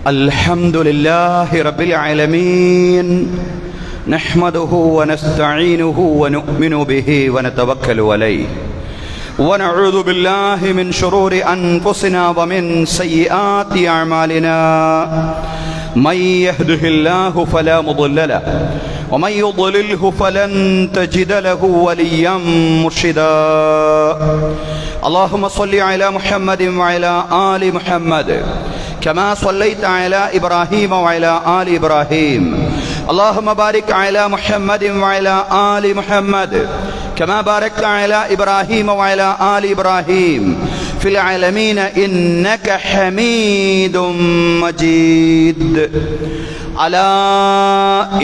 الحمد لله رب العالمين نحمده ونستعينه ونؤمن به ونتوكل عليه ونعوذ بالله من شرور أنفسنا ومن سيئات أعمالنا من يهده الله فلا مضل له ومن يضلله فلن تجد له وليا مرشدا اللهم صل على محمد وعلى آل محمد كما صليت على إبراهيم وعلى آل إبراهيم اللهم بارك على محمد وعلى آل محمد كما باركت على إبراهيم وعلى آل إبراهيم في العالمين إنك حميد مجيد ألا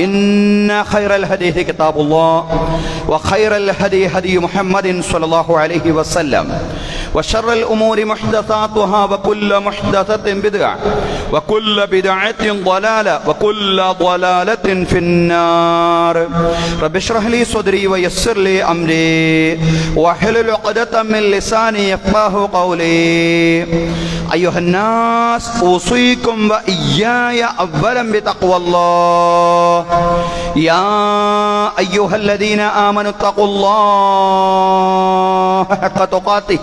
إن خير الهدي كتاب الله وخير الهدي هدي محمد صلى الله عليه وسلم وشر الأمور محدثاتها وكل محدثة بدعة وكل بدعة ضلالة وكل ضلالة في النار رب اشرح لي صدري ويسر لي أمري واحلل عقدة من لساني يفقهوا قولي أيها الناس أوصيكم وإياي أولا بتقوى الله يا أيها الذين آمنوا اتقوا الله حق تقاته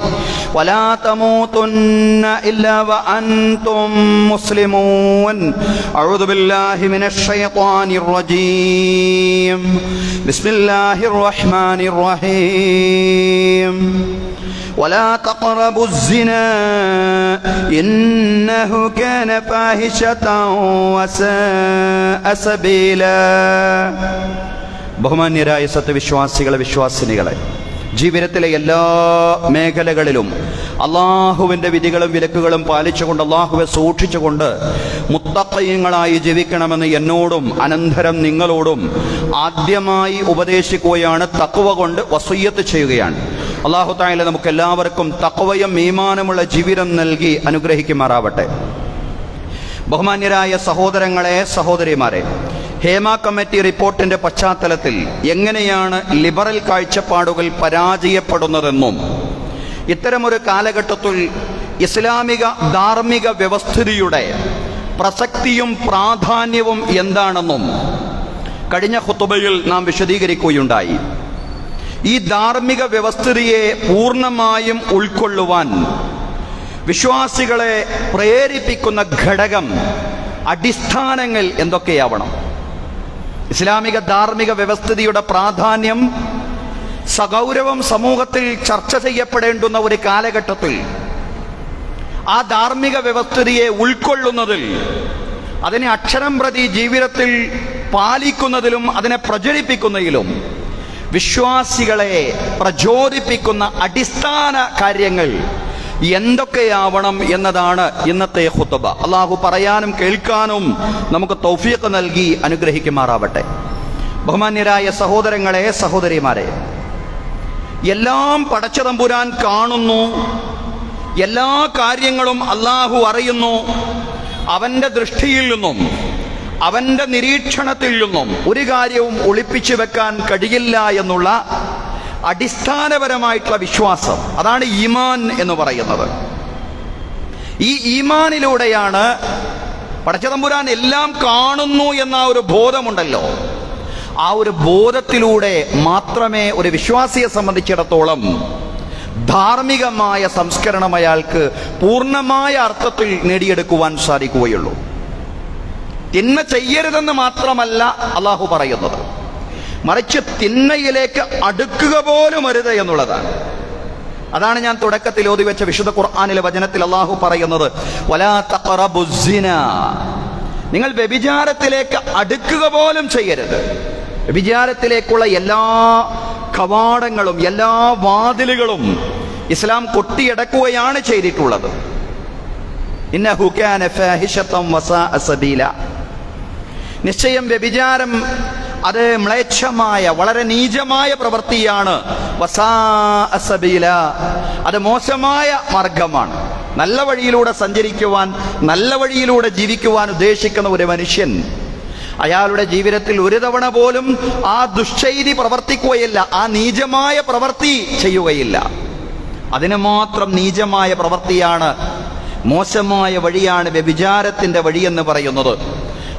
ولا تموتن إلا وأنتم مسلمون أعوذ بالله من الشيطان الرجيم بسم الله الرحمن الرحيم ولا تقربوا الزنا إنه كان فاحشة وساء سبيلا ബഹുമാന്യരായ സത്യവിശ്വാസികളെ വിശ്വാസിനികളെ, ജീവിതത്തിലെ എല്ലാ മേഖലകളിലും അള്ളാഹുവിൻ്റെ വിധികളും വിലക്കുകളും പാലിച്ചുകൊണ്ട് അള്ളാഹുവെ സൂക്ഷിച്ചുകൊണ്ട് മുത്തഖീങ്ങളായി ജീവിക്കണമെന്ന് എന്നോടും അനന്തരം നിങ്ങളോടും ആദ്യമായി ഉപദേശിക്കുകയാണ്. തഖ്വ കൊണ്ട് വസിയ്യത്ത് ചെയ്യുകയാണ്. അല്ലാഹു തആല നമുക്ക് എല്ലാവർക്കും തഖ്വയും ഈമാനുമുള്ള ജീവിതം നൽകി അനുഗ്രഹിക്കുമാറാവട്ടെ. ബഹുമാന്യരായ സഹോദരങ്ങളെ, സഹോദരിമാരെ, ഹേമ കമ്മിറ്റി റിപ്പോർട്ടിന്റെ പശ്ചാത്തലത്തിൽ എങ്ങനെയാണ് ലിബറൽ കാഴ്ചപ്പാടുകൾ പരാജയപ്പെടുന്നതെന്നും ഇത്തരമൊരു കാലഘട്ടത്തിൽ ഇസ്ലാമിക ധാർമ്മിക വ്യവസ്ഥിതിയുടെ പ്രസക്തിയും പ്രാധാന്യവും എന്താണെന്നും കഴിഞ്ഞ ഖുതുബയിൽ നാം വിശദീകരിക്കുകയുണ്ടായി. ഈ ധാർമ്മിക വ്യവസ്ഥിതിയെ പൂർണ്ണമായും ഉൾക്കൊള്ളുവാൻ വിശ്വാസികളെ പ്രേരിപ്പിക്കുന്ന ഘടകം, അടിസ്ഥാനങ്ങൾ എന്തൊക്കെയാവണം? ഇസ്ലാമിക ധാർമ്മിക വ്യവസ്ഥിതിയുടെ പ്രാധാന്യം സഗൗരവം സമൂഹത്തിൽ ചർച്ച ചെയ്യപ്പെടേണ്ടുന്ന ഒരു കാലഘട്ടത്തിൽ ആ ധാർമ്മിക വ്യവസ്ഥിതിയെ ഉൾക്കൊള്ളുന്നതിൽ, അതിനെ അക്ഷരം പ്രതി ജീവിതത്തിൽ പാലിക്കുന്നതിലും അതിനെ പ്രചരിപ്പിക്കുന്നതിലും വിശ്വാസികളെ പ്രചോദിപ്പിക്കുന്ന അടിസ്ഥാന കാര്യങ്ങൾ എന്തൊക്കെയാവണം എന്നതാണ് ഇന്നത്തെ ഖുതുബ. അള്ളാഹു പറയാനും കേൾക്കാനും നമുക്ക് തൗഫീഖ് നൽകി അനുഗ്രഹിക്കുമാറാവട്ടെ. ബഹുമാന്യരായ സഹോദരങ്ങളെ, സഹോദരിമാരെ, എല്ലാം പടച്ചതമ്പുരാൻ കാണുന്നു, എല്ലാ കാര്യങ്ങളും അള്ളാഹു അറിയുന്നു. അവൻ്റെ ദൃഷ്ടിയിൽ നിന്നും അവൻ്റെ നിരീക്ഷണത്തിൽ നിന്നും ഒരു കാര്യവും ഒളിപ്പിച്ചു വെക്കാൻ കഴിയില്ല എന്നുള്ള അടിസ്ഥാനപരമായിട്ടുള്ള വിശ്വാസം, അതാണ് ഈമാൻ എന്ന് പറയുന്നത്. ഈ ഈമാനിലൂടെയാണ് പടച്ചതമ്പുരാൻ എല്ലാം കാണുന്നു എന്ന ഒരു ബോധമുണ്ടല്ലോ, ആ ഒരു ബോധത്തിലൂടെ മാത്രമേ ഒരു വിശ്വാസിയെ സംബന്ധിച്ചിടത്തോളം ധാർമ്മികമായ സംസ്കരണം അയാൾക്ക് പൂർണ്ണമായ അർത്ഥത്തിൽ നേടിയെടുക്കുവാൻ സാധിക്കുകയുള്ളൂ. തിന്മ ചെയ്യരുതെന്ന് മാത്രമല്ല അള്ളാഹു പറയുന്നത്, മറിച്ച് തിന്മയിലേക്ക് അടുക്കുക പോലും അരുത് എന്നുള്ളതാണ്. അതാണ് ഞാൻ തുടക്കത്തിൽ ഓതി വെച്ച വിശുദ്ധ ഖുർആനിലെ വചനത്തിൽ അള്ളാഹു പറയുന്നത്, വലാ തഖറബുസ്സിന, നിങ്ങൾ വ്യഭിചാരത്തിലേക്ക് അടുക്കുക പോലും ചെയ്യരുത്. വ്യഭിചാരത്തിലേക്കുള്ള എല്ലാ കവാടങ്ങളും എല്ലാ വാതിലുകളും ഇസ്ലാം കൊട്ടിയടക്കുകയാണ് ചെയ്തിട്ടുള്ളത്. ഇന്നഹു കാന ഫാഹിശതൻ വസാഅ സബീല, നിശ്ചയം വ്യഭിചാരം അത് മ്ലേച്ഛമായ, വളരെ നീചമായ പ്രവൃത്തിയാണ്. വസാഅ സബീല, അത് മോശമായ മാർഗമാണ്. നല്ല വഴിയിലൂടെ സഞ്ചരിക്കുവാൻ, നല്ല വഴിയിലൂടെ ജീവിക്കുവാൻ ഉദ്ദേശിക്കുന്ന ഒരു മനുഷ്യൻ അയാളുടെ ജീവിതത്തിൽ ഒരു തവണ പോലും ആ ദുശ്ചൈതി പ്രവർത്തിക്കുകയില്ല, ആ നീചമായ പ്രവൃത്തി ചെയ്യുകയില്ല. അതിന് മാത്രം നീചമായ പ്രവൃത്തിയാണ് മോശമായ വഴിയാണ് വ്യഭിചാരത്തിന്റെ വഴിയെന്ന് പറയുന്നത്.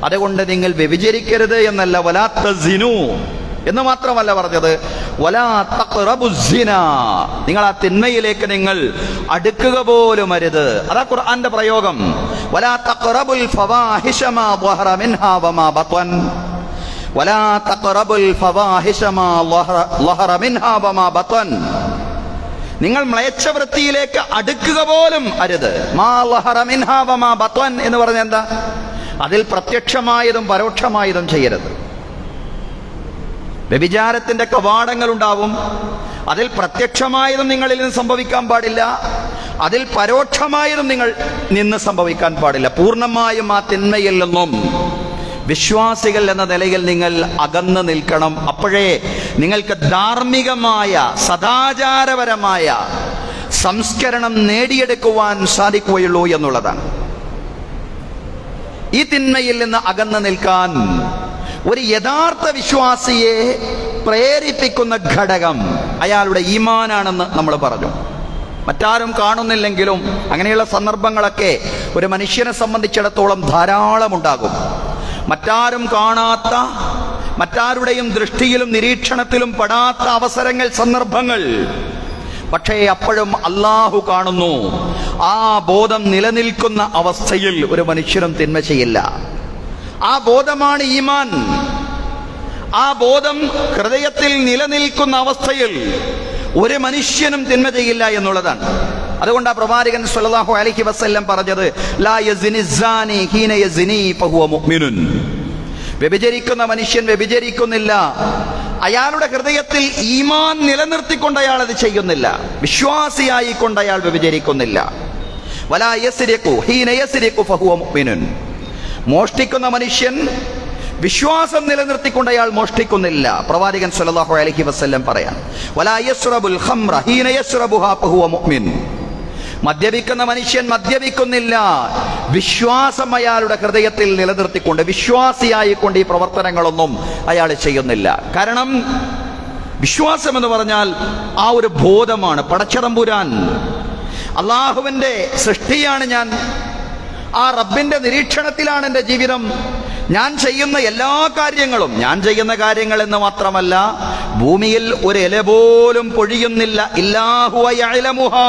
അതുകൊണ്ട് നിങ്ങൾ വ്യഭിചരിക്കരുത് എന്നല്ല, വലാ തസിനു എന്ന് മാത്രമല്ല പറഞ്ഞത്, വലാ തഖ്റബുസ്സിന, നിങ്ങൾ ആ തിന്മയിലേക്ക് നിങ്ങൾ അടുക്കുക പോലും അരുത്. അതാ ഖുർആന്റെ പ്രയോഗം. വലാ തഖ്റബുൽ ഫവാഹിശ മാ ളഹറ മിൻഹാ വമാ ബത്വൻ, വലാ തഖ്റബുൽ ഫവാഹിശ മാ ളഹറ മിൻഹാ വമാ ബത്വൻ, നിങ്ങൾ മ്ലേച്ഛവൃത്തിയിലേക്ക് അടുക്കുക പോലും അരുത്. മാ ളഹറ മിൻഹാ വമാ ബത്വൻ എന്ന് പറഞ്ഞാൽ എന്താ? അതിൽ പ്രത്യക്ഷമായതും പരോക്ഷമായതും ചെയ്യരുത്. വ്യഭിചാരത്തിന്റെ കവാടങ്ങൾ ഉണ്ടാവും. അതിൽ പ്രത്യക്ഷമായതും നിങ്ങളിൽ നിന്ന് സംഭവിക്കാൻ പാടില്ല, അതിൽ പരോക്ഷമായതും നിങ്ങൾ നിന്ന് സംഭവിക്കാൻ പാടില്ല. പൂർണ്ണമായും ആ തിന്മയിൽ നിന്നും വിശ്വാസികൾ എന്ന നിലയിൽ നിങ്ങൾ അകന്നു നിൽക്കണം. അപ്പോഴേ നിങ്ങൾക്ക് ധാർമ്മികമായ സദാചാരപരമായ സംസ്കരണം നേടിയെടുക്കുവാൻ സാധിക്കുകയുള്ളൂ എന്നുള്ളതാണ്. ഈ തിന്മയിൽ നിന്ന് അകന്നു നിൽക്കാൻ ഒരു യഥാർത്ഥ വിശ്വാസിയെ പ്രേരിപ്പിക്കുന്ന ഘടകം അയാളുടെ ഈമാനാണെന്ന് നമ്മൾ പറഞ്ഞു. മറ്റാരും കാണുന്നില്ലെങ്കിലും അങ്ങനെയുള്ള സന്ദർഭങ്ങളൊക്കെ ഒരു മനുഷ്യനെ സംബന്ധിച്ചിടത്തോളം ധാരാളം ഉണ്ടാകും. മറ്റാരും കാണാത്ത, മറ്റാരുടെയും ദൃഷ്ടിയിലും നിരീക്ഷണത്തിലും പെടാത്ത അവസരങ്ങൾ, സന്ദർഭങ്ങൾ. പക്ഷേ അപ്പോഴും അല്ലാഹു കാണുന്നു. ആ ബോധം നിലനിൽക്കുന്ന അവസ്ഥയിൽ ഒരു മനുഷ്യനും തിന്മ ചെയ്യില്ല. ആ ബോധമാണ് ഈമാൻ. ആ ബോധം ഹൃദയത്തിൽ നിലനിൽക്കുന്ന അവസ്ഥയിൽ ഒരു മനുഷ്യനും തിന്മ ചെയ്യില്ല എന്നുള്ളതാണ്. അതുകൊണ്ട് ആ പ്രവാചകൻ സ്വല്ലല്ലാഹു അലൈഹി വസല്ലം പറഞ്ഞത്, ലാ യസ്നി സാനി ഹീന യസ്നി ഫഹുവ മുഅ്മിനുൻ. വ്യഭിചരിക്കുന്ന മനുഷ്യൻ വ്യഭിചരിക്കുന്നില്ല, അയാളുടെ ഹൃദയത്തിൽ ഈമാൻ നിലനിർത്തിക്കൊണ്ട് അയാൾ അത് ചെയ്യുന്നില്ല. വിശ്വാസിയായിക്കൊണ്ട് അയാൾ വ്യഭിചരിക്കുന്നില്ല. വലാ യസ്രിഖു ഹീന യസ്രിഖു ഫഹുവ മുഅ്മിനുൻ. മോഷ്ടിക്കുന്ന മനുഷ്യൻ വിശ്വാസം നിലനിർത്തിക്കൊണ്ട് അയാൾ മോഷ്ടിക്കുന്നില്ല. പ്രവാചകൻ സ്വല്ലല്ലാഹു അലൈഹി വസല്ലം പറയാൻ, വലാ യശ്റബുൽ ഖംറ ഹീന യശ്റബുഹാ ഫഹുവ മുഅ്മിൻ. മദ്യപിക്കുന്ന മനുഷ്യൻ മദ്യപിക്കുന്നില്ല, വിശ്വാസം അയാളുടെ ഹൃദയത്തിൽ നിലനിർത്തിക്കൊണ്ട്, വിശ്വാസിയായിക്കൊണ്ട് ഈ പ്രവർത്തനങ്ങളൊന്നും അയാൾ ചെയ്യുന്നില്ല. കാരണം വിശ്വാസം എന്ന് പറഞ്ഞാൽ ആ ഒരു ബോധമാണ്. പടച്ചതമ്പുരാൻ അള്ളാഹുവിൻ്റെ സൃഷ്ടിയാണ് ഞാൻ, ആ റബ്ബിന്റെ നിരീക്ഷണത്തിലാണ് എൻ്റെ ജീവിതം. ഞാൻ ചെയ്യുന്ന എല്ലാ കാര്യങ്ങളും, ഞാൻ ചെയ്യുന്ന കാര്യങ്ങൾ എന്ന് മാത്രമല്ല, ഭൂമിയിൽ ഒരു ഇല പോലും പൊഴിയുന്നില്ല, ഇല്ലാഹു യഅലമുഹാ,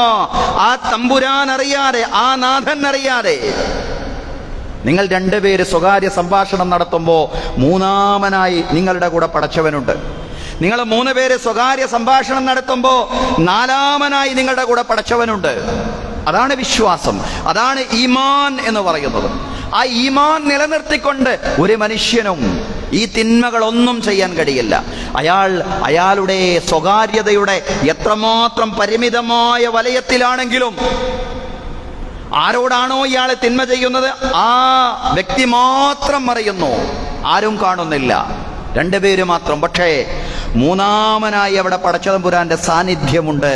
ആ തമ്പുരാൻ അറിയാതെ, ആ നാഥൻ അറിയാതെ. നിങ്ങൾ രണ്ടുപേര് സ്വകാര്യ സംഭാഷണം നടത്തുമ്പോൾ മൂന്നാമനായി നിങ്ങളുടെ കൂടെ പടച്ചവനുണ്ട്. നിങ്ങൾ 3 പേര് സ്വകാര്യ സംഭാഷണം നടത്തുമ്പോൾ നാലാമനായി നിങ്ങളുടെ കൂടെ പടച്ചവനുണ്ട്. അതാണ് വിശ്വാസം, അതാണ് ഈമാൻ എന്ന് പറയുന്നത്. ആ ഈമാൻ നിലനിർത്തിക്കൊണ്ട് ഒരു മനുഷ്യനും ഈ തിന്മകളൊന്നും ചെയ്യാൻ കഴിയില്ല. അയാളുടെ സ്വകാര്യതയുടെ എത്രമാത്രം പരിമിതമായ വലയത്തിലാണെങ്കിലും, ആരോടാണോ ഇയാൾ തിന്മ ചെയ്യുന്നത് ആ വ്യക്തി മാത്രം അറിയുന്നു, ആരും കാണുന്നില്ല, 2 പേര് മാത്രം. പക്ഷേ മൂന്നാമനായി അവിടെ പടച്ചതമ്പുരാന്റെ സാന്നിധ്യമുണ്ട്,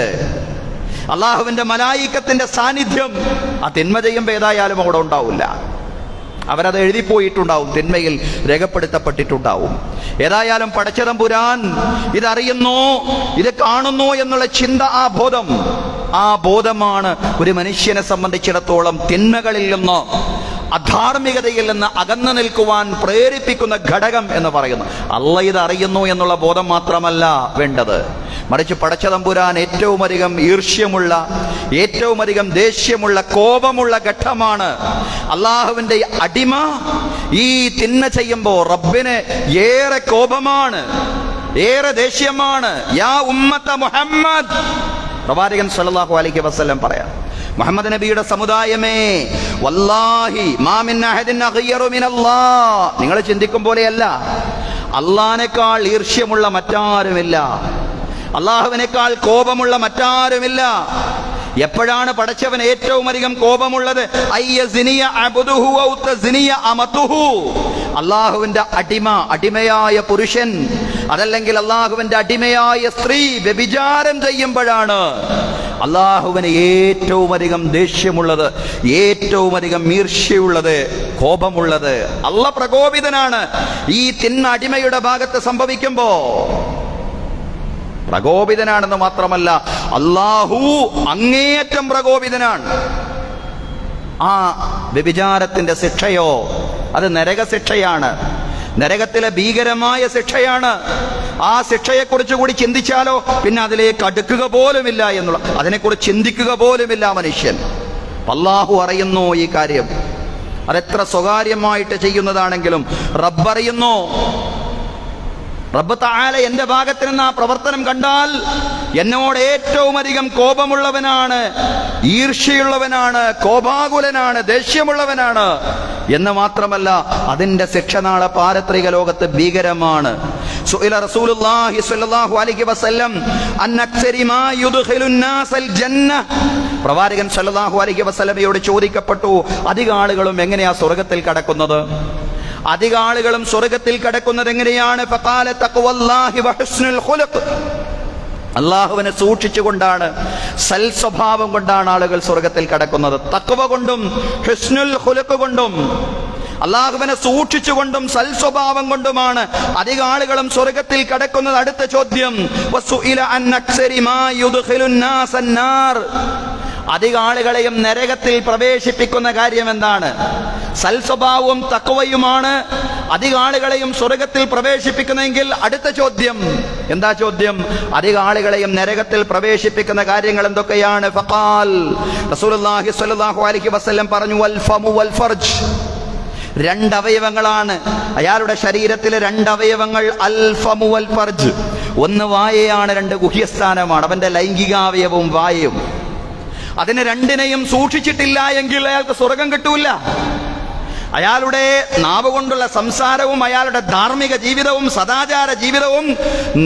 അള്ളാഹുവിന്റെ മലായിക്കത്തിന്റെ സാന്നിധ്യം. ആ തിന്മ ചെയ്യുമ്പോൾ ഏതായാലും അവിടെ ഉണ്ടാവില്ല, അവരത് എഴുതിപ്പോയിട്ടുണ്ടാവും, തിന്മയിൽ രേഖപ്പെടുത്തപ്പെട്ടിട്ടുണ്ടാവും. ഏതായാലും പടച്ചതമ്പുരാൻ ഇതറിയുന്നു, ഇത് കാണുന്നു എന്നുള്ള ചിന്ത, ആ ബോധമാണ് ഒരു മനുഷ്യനെ സംബന്ധിച്ചിടത്തോളം തിന്മകളിൽ നിന്ന്, അധാർമികതയിൽ നിന്ന് അകന്നു നിൽക്കുവാൻ പ്രേരിപ്പിക്കുന്ന ഘടകം എന്ന് പറയുന്നു. അല്ലാഹ് ഇത് അറിയുന്നു എന്നുള്ള ബോധം മാത്രമല്ല വേണ്ടത്, മറിച്ച് പടച്ചതമ്പുരാൻ ഏറ്റവും അധികം ഈർഷ്യമുള്ള, ഏറ്റവും അധികം ദേഷ്യമുള്ള, കോപമുള്ള ഘട്ടമാണ്. അള്ളാഹുവിന്റെ അടിമ ഈ തിന്മ ചെയ്യുമ്പോൾ റബ്ബിന് ഏറെ കോപമാണ്, ഏറെ ദേഷ്യമാണ്. യാ ഉമ്മത്ത മുഹമ്മദ്, പ്രവാചകൻ സ്വല്ലല്ലാഹു അലൈഹി വസല്ലം പറയാം, മുഹമ്മദ് നബിയുടെ സമുദായമേ, വല്ലാഹി മാ മിൻ അഹദിൻ അഗ്യറു മിനല്ലാഹ്. നിങ്ങൾ ചിന്തിക്കും പോലെയല്ല, അള്ളാഹിനേക്കാൾ ഈർഷ്യമുള്ള മറ്റാരുമില്ല, അള്ളാഹുവിനേക്കാൾ കോപമുള്ള മറ്റാരുമില്ല. എപ്പോഴാണ് പടച്ചവൻ ഏറ്റവും അധികം കോപമുള്ളത്? അള്ളാഹുവിന്റെ അടിമയായ പുരുഷൻ, അതല്ലെങ്കിൽ അള്ളാഹുവിന്റെ അടിമയായ സ്ത്രീ വ്യഭിചാരം ചെയ്യുമ്പോഴാണ് അള്ളാഹുവിന് ഏറ്റവും അധികം ദേഷ്യമുള്ളത്, ഏറ്റവും അധികം ഈർഷ്യയുള്ളത്, കോപമുള്ളത്. അള്ളാഹ് പ്രകോപിതനാണ് ഈ തിന്മ അടിമയുടെ ഭാഗത്ത് സംഭവിക്കുമ്പോ. പ്രകോപിതനാണെന്ന് മാത്രമല്ല, അല്ലാഹു അങ്ങേയറ്റം പ്രകോപിതനാണ്. ആ വ്യഭിചാരത്തിന്റെ ശിക്ഷയോ അത് നരകശിക്ഷയാണ്, നരകത്തിലെ ഭീകരമായ ശിക്ഷയാണ്. ആ ശിക്ഷയെക്കുറിച്ച് കൂടി ചിന്തിച്ചാലോ പിന്നെ അതിലേക്ക് അടുക്കുക പോലുമില്ല എന്നുള്ള, അതിനെക്കുറിച്ച് ചിന്തിക്കുക പോലുമില്ല മനുഷ്യൻ. അല്ലാഹു അറിയുന്നു ഈ കാര്യം. അതെത്ര സ്വകാര്യമായിട്ട് ചെയ്യുന്നതാണെങ്കിലും റബ്ബറിയുന്നു. റബ്ബ് തആല എന്റെ ഭാഗത്ത് നിന്ന് ആ പ്രവർത്തനം കണ്ടാൽ എന്നോട് ഏറ്റവും അധികം കോപമുള്ളവനാണ്, ഈർഷ്യയുള്ളവനാണ്, കോപാകുലനാണ്, ദേഷ്യമുള്ളവനാണ് എന്ന് മാത്രമല്ല അതിന്റെ ശിക്ഷ നാളെ പാരത്രിക ലോകത്ത് ഭീകരമാണ്. സുഇല റസൂലുള്ളാഹി സ്വല്ലല്ലാഹു അലൈഹി വസല്ലം അൻ അക്സരി മാ യുദ്ഖിലുൻ നാസൽ ജന്ന. പ്രവാചകൻ സ്വല്ലല്ലാഹു അലൈഹി വസല്ലമയോട് ചോദിക്കപ്പെട്ടു, അധിക ആളുകളും എങ്ങനെയാ സ്വർഗ്ഗത്തിൽ കടക്കുന്നത്? അധിക ആളുകളും സ്വർഗ്ഗത്തിൽ കടക്കുന്നത് എങ്ങനെയാണ്? ഫഖാല തഖ്വല്ലാഹി വഹുസ്നുൽ ഖുലുഖ്. അല്ലാഹുവിനെ സൂക്ഷിച്ചുകൊണ്ടാണ്, സൽ സ്വഭാവം കൊണ്ടാണ് ആളുകൾ സ്വർഗ്ഗത്തിൽ കടക്കുന്നത്. തഖ്വ കൊണ്ടും ഹുസ്നുൽ ഖുലുഖ് കൊണ്ടും അല്ലാഹുവിനെ സൂക്ഷിച്ചുകൊണ്ടും സൽ സ്വഭാവം കൊണ്ടുമാണ് അധിക ആളുകളും സ്വർഗ്ഗത്തിൽ കടക്കുന്നത്. അടുത്ത ചോദ്യം, വസുഇല അൻ അക്സരി മാ യുദ്ഖിലുൻ നാസൻ നാർ. അധിക ആളുകളെയും നരകത്തിൽ പ്രവേശിപ്പിക്കുന്ന കാര്യം എന്താണ്? സൽ സ്വഭാവവും തഖ്വയുമാണ് അധിക ആളുകളെയും സ്വർഗ്ഗത്തിൽ പ്രവേശിപ്പിക്കുന്നതെങ്കിൽ അടുത്ത ചോദ്യം എന്താ? ചോദ്യം, അധിക ആളുകളെയും നരകത്തിൽ പ്രവേശിപ്പിക്കുന്ന കാര്യങ്ങൾ എന്തൊക്കെയാണ്? ഫഖാൽ റസൂലുള്ളാഹി സ്വല്ലല്ലാഹു അലൈഹി വസല്ലം പറഞ്ഞു, വൽ ഫമു വൽ ഫർജ്. രണ്ടവയവങ്ങളാണ് അയാളുടെ ശരീരത്തിലെ രണ്ടവയവങ്ങൾ. അൽ ഫമു വൽ ഫർജ്. ഒന്ന് വായയാണ്, രണ്ട് ഗുഹ്യസ്ഥാനമാണ്. അവന്റെ ലൈംഗികാവയവവും വായയും. അതിനെ രണ്ടിനെയും സൂക്ഷിച്ചിട്ടില്ല എങ്കിൽ അയാൾക്ക് സ്വർഗം കിട്ടൂല. അയാളുടെ നാവ് കൊണ്ടുള്ള സംസാരവും അയാളുടെ ധാർമ്മിക ജീവിതവും സദാചാര ജീവിതവും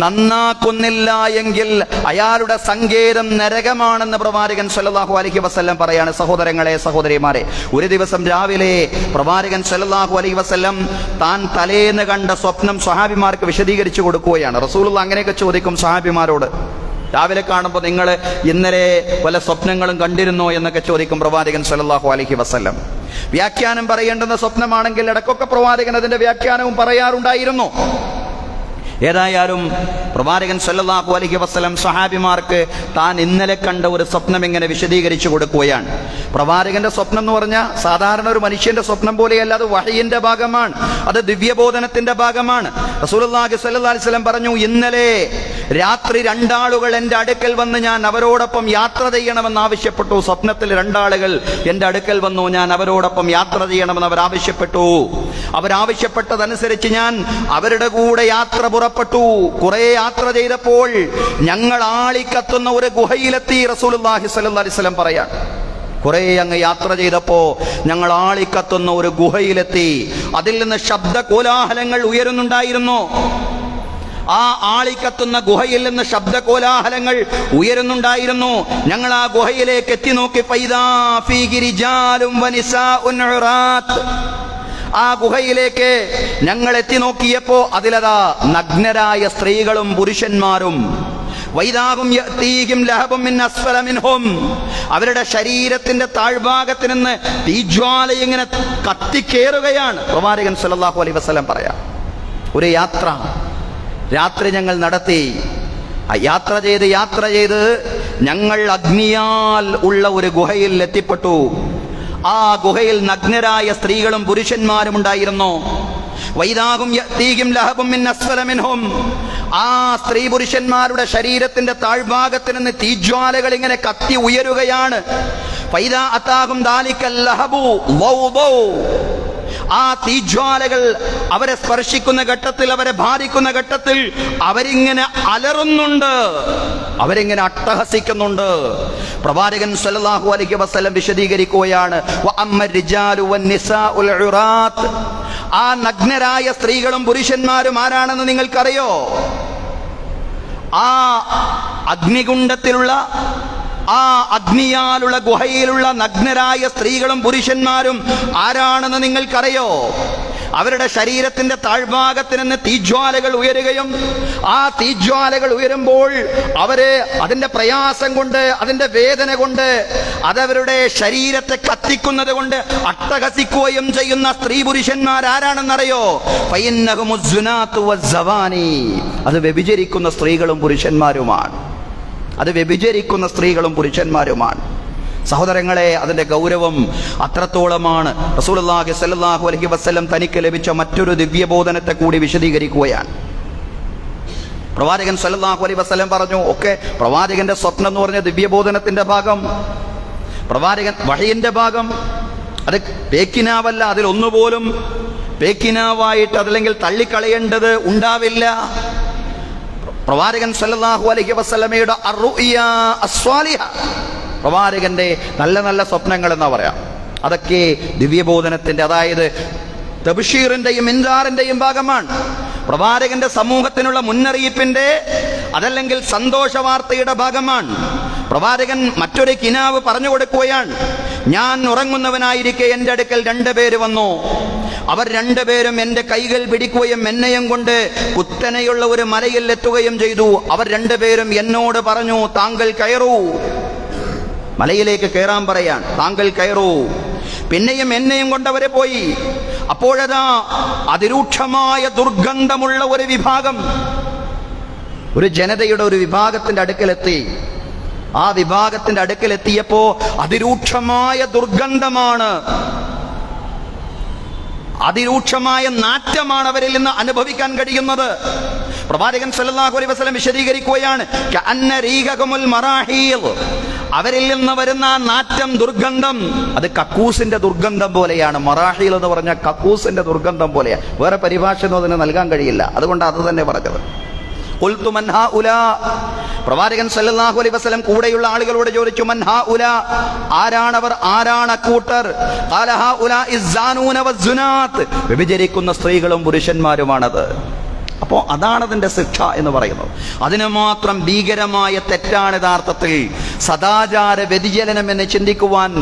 നന്നാക്കുന്നില്ല എങ്കിൽ അയാളുടെ സങ്കേതം നരകമാണെന്ന് പ്രവാചകൻ സ്വല്ലല്ലാഹു അലൈഹി വസല്ലം പറയാണ്. സഹോദരങ്ങളെ, സഹോദരിമാരെ, ഒരു ദിവസം രാവിലെ പ്രവാചകൻ സ്വല്ലല്ലാഹു അലൈഹി വസല്ലം താൻ തലേന്ന് കണ്ട സ്വപ്നം സ്വഹാബിമാർക്ക് വിശദീകരിച്ചു കൊടുക്കുകയാണ്. റസൂലുള്ളാഹി അങ്ങനെയൊക്കെ ചോദിക്കും സ്വഹാബിമാരോട്. രാവിലെ കാണുമ്പോൾ നിങ്ങൾ ഇന്നലെ പല സ്വപ്നങ്ങളും കണ്ടിരുന്നോ എന്നൊക്കെ ചോദിക്കും പ്രവാചകൻ സ്വല്ലല്ലാഹു അലൈഹി വസല്ലം. വ്യാഖ്യാനം പറയേണ്ടുന്ന സ്വപ്നമാണെങ്കിൽ ഇടയ്ക്കൊക്കെ പ്രവാചകൻ അതിന്റെ വ്യാഖ്യാനവും പറയാറുണ്ടായിരുന്നു. ഏതായാലും പ്രവാചകൻ സ്വല്ലല്ലാഹു അലൈഹി വസല്ലം സ്വഹാബിമാർക്ക് താൻ ഇന്നലെ കണ്ട ഒരു സ്വപ്നം ഇങ്ങനെ വിശദീകരിച്ചു കൊടുക്കുകയാണ്. പ്രവാചകന്റെ സ്വപ്നം എന്ന് പറഞ്ഞാൽ സാധാരണ ഒരു മനുഷ്യന്റെ സ്വപ്നം പോലെയല്ല, അത് വഹയിന്റെ ഭാഗമാണ്, അത് ദിവ്യബോധനത്തിന്റെ ഭാഗമാണ്. റസൂലുള്ളാഹി സ്വല്ലല്ലാഹു അലൈഹി വസല്ലം പറഞ്ഞു, ഇന്നലെ രാത്രി രണ്ടാളുകൾ എൻ്റെ അടുക്കൽ വന്ന് ഞാൻ അവരോടൊപ്പം യാത്ര ചെയ്യണമെന്ന് ആവശ്യപ്പെട്ടു. സ്വപ്നത്തിൽ രണ്ടാളുകൾ എൻ്റെ അടുക്കൽ വന്നു, ഞാൻ അവരോടൊപ്പം യാത്ര ചെയ്യണമെന്ന് അവരാവശ്യപ്പെട്ടു. അവരാവശ്യപ്പെട്ടതനുസരിച്ച് ഞാൻ അവരുടെ കൂടെ യാത്ര പുറപ്പെട്ടു. കുറെ യാത്ര ചെയ്തപ്പോൾ ഞങ്ങൾ ആളിക്കത്തുന്ന ഒരു ഗുഹയിലെത്തി. റസൂലുള്ളാഹി സ്വല്ലല്ലാഹു അലൈഹി വസല്ലം പറയാൻ, കുറെ അങ്ങ് യാത്ര ചെയ്തപ്പോ ഞങ്ങൾ ആളിക്കത്തുന്ന ഒരു ഗുഹയിലെത്തി. അതിൽ നിന്ന് ശബ്ദ കോലാഹലങ്ങൾ ഉയരുന്നുണ്ടായിരുന്നു. ആ ആളിക്കത്തുന്ന ഗുഹയിൽ നിന്ന് ശബ്ദ കോലാഹലങ്ങൾ ഉയരുന്നുണ്ടായിരുന്നു. ഞങ്ങൾ ആ ഗുഹയിലേക്ക് എത്തി നോക്കി. ഫൈദാ ഫീഹി റിജാലും വനിസാഉൻ ഉറാത്ത്. ആ ഗുഹയിലേക്ക് ഞങ്ങൾ എത്തി നോക്കിയപ്പോ അതിലതാ നഗ്നരായ സ്ത്രീകളും പുരുഷന്മാരും. വൈദാഹും യഅതീഹിം ലഹബും മിൻ അസ്ഫല മിൻഹും. അവരുടെ ശരീരത്തിന്റെ താഴ്ഭാഗത്ത് നിന്ന് തീജ്വാല ഇങ്ങനെ കത്തിക്കേറുകയാണ്. പ്രവാചകൻ സ്വല്ലല്ലാഹു അലൈഹി വസല്ലം പറയാം, ഒരു രാത്രി ഞങ്ങൾ നടത്തി. യാത്ര ചെയ്ത് ഞങ്ങൾ അഗ്നിയാൽ ഉള്ള ഒരു ഗുഹയിൽ എത്തിപ്പെട്ടു. ആ ഗുഹയിൽ നഗ്നരായ സ്ത്രീകളും പുരുഷന്മാരും ഉണ്ടായിരുന്നു. വൈദാഹും യഅതീഹിം ലഹബും മിൻ അസ്ഫല മിൻഹും. ആ സ്ത്രീ പുരുഷന്മാരുടെ ശരീരത്തിന്റെ താഴ്ഭാഗത്ത് നിന്ന് തീജ്വാലകൾ ഇങ്ങനെ കത്തി ഉയരുകയാണ്. ഫൈദാ അതാഹും ദാലിക്കൽ ലഹബു വൗദൗ. ആ തീജ്വാലകൾ അവരെ സ്പർശിക്കുന്ന ഘട്ടത്തിൽ, അവരെ ബാധിക്കുന്ന ഘട്ടത്തിൽ അവരിങ്ങനെ അലറുന്നുണ്ട്, അവരിങ്ങനെ അട്ടഹസിക്കുന്നുണ്ട്. പ്രവാചകൻ സ്വല്ലല്ലാഹു അലൈഹി വസല്ലം വിശദീകരിക്കുകയാണ്, വഅമ്മർ റിജാലു വന്നിസാഉൽ ഉറാത്ത്. ആ നഗ്നരായ സ്ത്രീകളും പുരുഷന്മാരും ആരാണെന്ന് നിങ്ങൾക്കറിയോ? ആ അഗ്നികുണ്ഡത്തിലുള്ള, ആ അഗ്നിയാലുള്ള ഗുഹയിലുള്ള നഗ്നരായ സ്ത്രീകളും പുരുഷന്മാരും ആരാണെന്ന് നിങ്ങൾക്കറിയോ? അവരുടെ ശരീരത്തിന്റെ താഴ്ഭാഗത്ത് നിന്ന് തീജ്വാലകൾ ഉയരുകയും ആ തീജ്വാലകൾ ഉയരുമ്പോൾ അവര് അതിന്റെ പ്രയാസം കൊണ്ട്, അതിന്റെ വേദന കൊണ്ട്, അതവരുടെ ശരീരത്തെ കത്തിക്കുന്നത് കൊണ്ട് അട്ടഹസിക്കുകയും ചെയ്യുന്ന സ്ത്രീ പുരുഷന്മാർ ആരാണെന്നറിയോ? ഫഇന്നഹുമുസ്സുനാത്തു വസ്സവാനി. അത് വ്യഭിചരിക്കുന്ന സ്ത്രീകളും പുരുഷന്മാരുമാണ്. അത് വ്യഭിചരിക്കുന്ന സ്ത്രീകളും പുരുഷന്മാരുമാണ്. സഹോദരങ്ങളെ, അതിന്റെ ഗൗരവം അത്രത്തോളമാണ്. റസൂലുള്ളാഹി സ്വല്ലല്ലാഹു അലൈഹി വസല്ലം തനിക്ക് ലഭിച്ച മറ്റൊരു ദിവ്യബോധനത്തെ കൂടി വിശദീകരിക്കുകയാണ്. പ്രവാചകൻ സ്വല്ലല്ലാഹു അലൈഹി വസല്ലം പറഞ്ഞു, ഒക്കെ പ്രവാചകന്റെ സ്വപ്നം എന്ന് പറഞ്ഞ ദിവ്യബോധനത്തിന്റെ ഭാഗം, പ്രവാചകൻ വഹയിന്റെ ഭാഗം, അത് പേക്കിനാവല്ല. അതിൽ ഒന്നുപോലും പേക്കിനാവായിട്ട് അതല്ലെങ്കിൽ തള്ളിക്കളയേണ്ടത് ഉണ്ടാവില്ല. പ്രവാചകൻ സ്വല്ലല്ലാഹു അലൈഹി വസല്ലമയുടെ അർറുയ അസ്വാലിഹ, പ്രവാചകന്റെ നല്ല നല്ല സ്വപ്നങ്ങൾ എന്നാ പറയാം, അതൊക്കെ ദിവ്യബോധനത്തിന്റെ, അതായത് തബ്ശീറിന്റെയും ഇൻദാറിന്റെയും ഭാഗമാണ്. പ്രവാചകന്റെ സമൂഹത്തിനുള്ള മുന്നറിയിപ്പിന്റെ അതല്ലെങ്കിൽ സന്തോഷ വാർത്തയുടെ ഭാഗമാണ്. പ്രവാചകൻ മറ്റൊരു കിനാവ് പറഞ്ഞു കൊടുക്കുകയാണ്. ഞാൻ ഉറങ്ങുന്നവനായിരിക്കെ എൻ്റെ അടുക്കൽ 2 പേര് വന്നു. അവർ 2 പേരും എൻ്റെ കൈകൾ പിടിക്കുകയും എന്നെയും കൊണ്ട് കുത്തനെയുള്ള ഒരു മലയിൽ എത്തുകയും ചെയ്തു. അവർ 2 പേരും എന്നോട് പറഞ്ഞു, താങ്കൾ കയറൂ. മലയിലേക്ക് കയറാൻ പറയാൻ, താങ്കൾ കയറൂ. പിന്നെയും എന്നെയും കൊണ്ടവരെ പോയി. അപ്പോഴതാ അതിരൂക്ഷമായ ദുർഗന്ധമുള്ള ഒരു വിഭാഗം, ഒരു ജനതയുടെ ഒരു വിഭാഗത്തിന്റെ അടുക്കലെത്തി. ആ വിഭാഗത്തിന്റെ അടുക്കലെത്തിയപ്പോ അതിരൂക്ഷമായ ദുർഗന്ധമാണ്, അതിരൂക്ഷമായ നാറ്റമാണ് അവരിൽ നിന്ന് അനുഭവിക്കാൻ കഴിയുന്നത്. പ്രവാചകൻ സ്വല്ലല്ലാഹു അലൈഹി വസല്ലം വിശദീകരിക്കുകയാണ്, കഅന്ന റീഖകുൽ മറാഹീൽ, അവരിൽ നിന്ന് വരുന്ന നാറ്റം, ദുർഗന്ധം, അത് കക്കൂസിന്റെ ദുർഗന്ധം പോലെയാണ്. മറാഹീൽ എന്ന് പറഞ്ഞാൽ കക്കൂസിന്റെ ദുർഗന്ധം പോലെയാണ്. വേറെ പരിഭാഷയൊന്നും അതിന് നൽകാൻ കഴിയില്ല. അതുകൊണ്ട് അത് തന്നെ പറഞ്ഞത്. ഖുൽതു മൻ ഹൗലാ, പ്രവാചകൻ സല്ലല്ലാഹു അലൈഹി വസല്ലം കൂടെയുള്ള ആളുകളോട് ചോദിച്ചു, മൻ ഹൗലാ, ആരാണവർ, ആരാണ് അക്കൂട്ടർ? ഖാല ഹൗലാ ഇസ്സാനൂന വസ്സുനാത്ത്, വ്യഭിചരിക്കുന്ന സ്ത്രീകളും പുരുഷന്മാരുമാണത്. അപ്പോൾ അതാണ് അതിന്റെ ശിക്ഷ എന്ന് പറയുന്നത്. അതിന് മാത്രം ഭീകരമായ തെറ്റാണ് യഥാർത്ഥത്തിൽ സദാചാര വ്യതിചലനം എന്ന് ചിന്തിക്കുവാൻ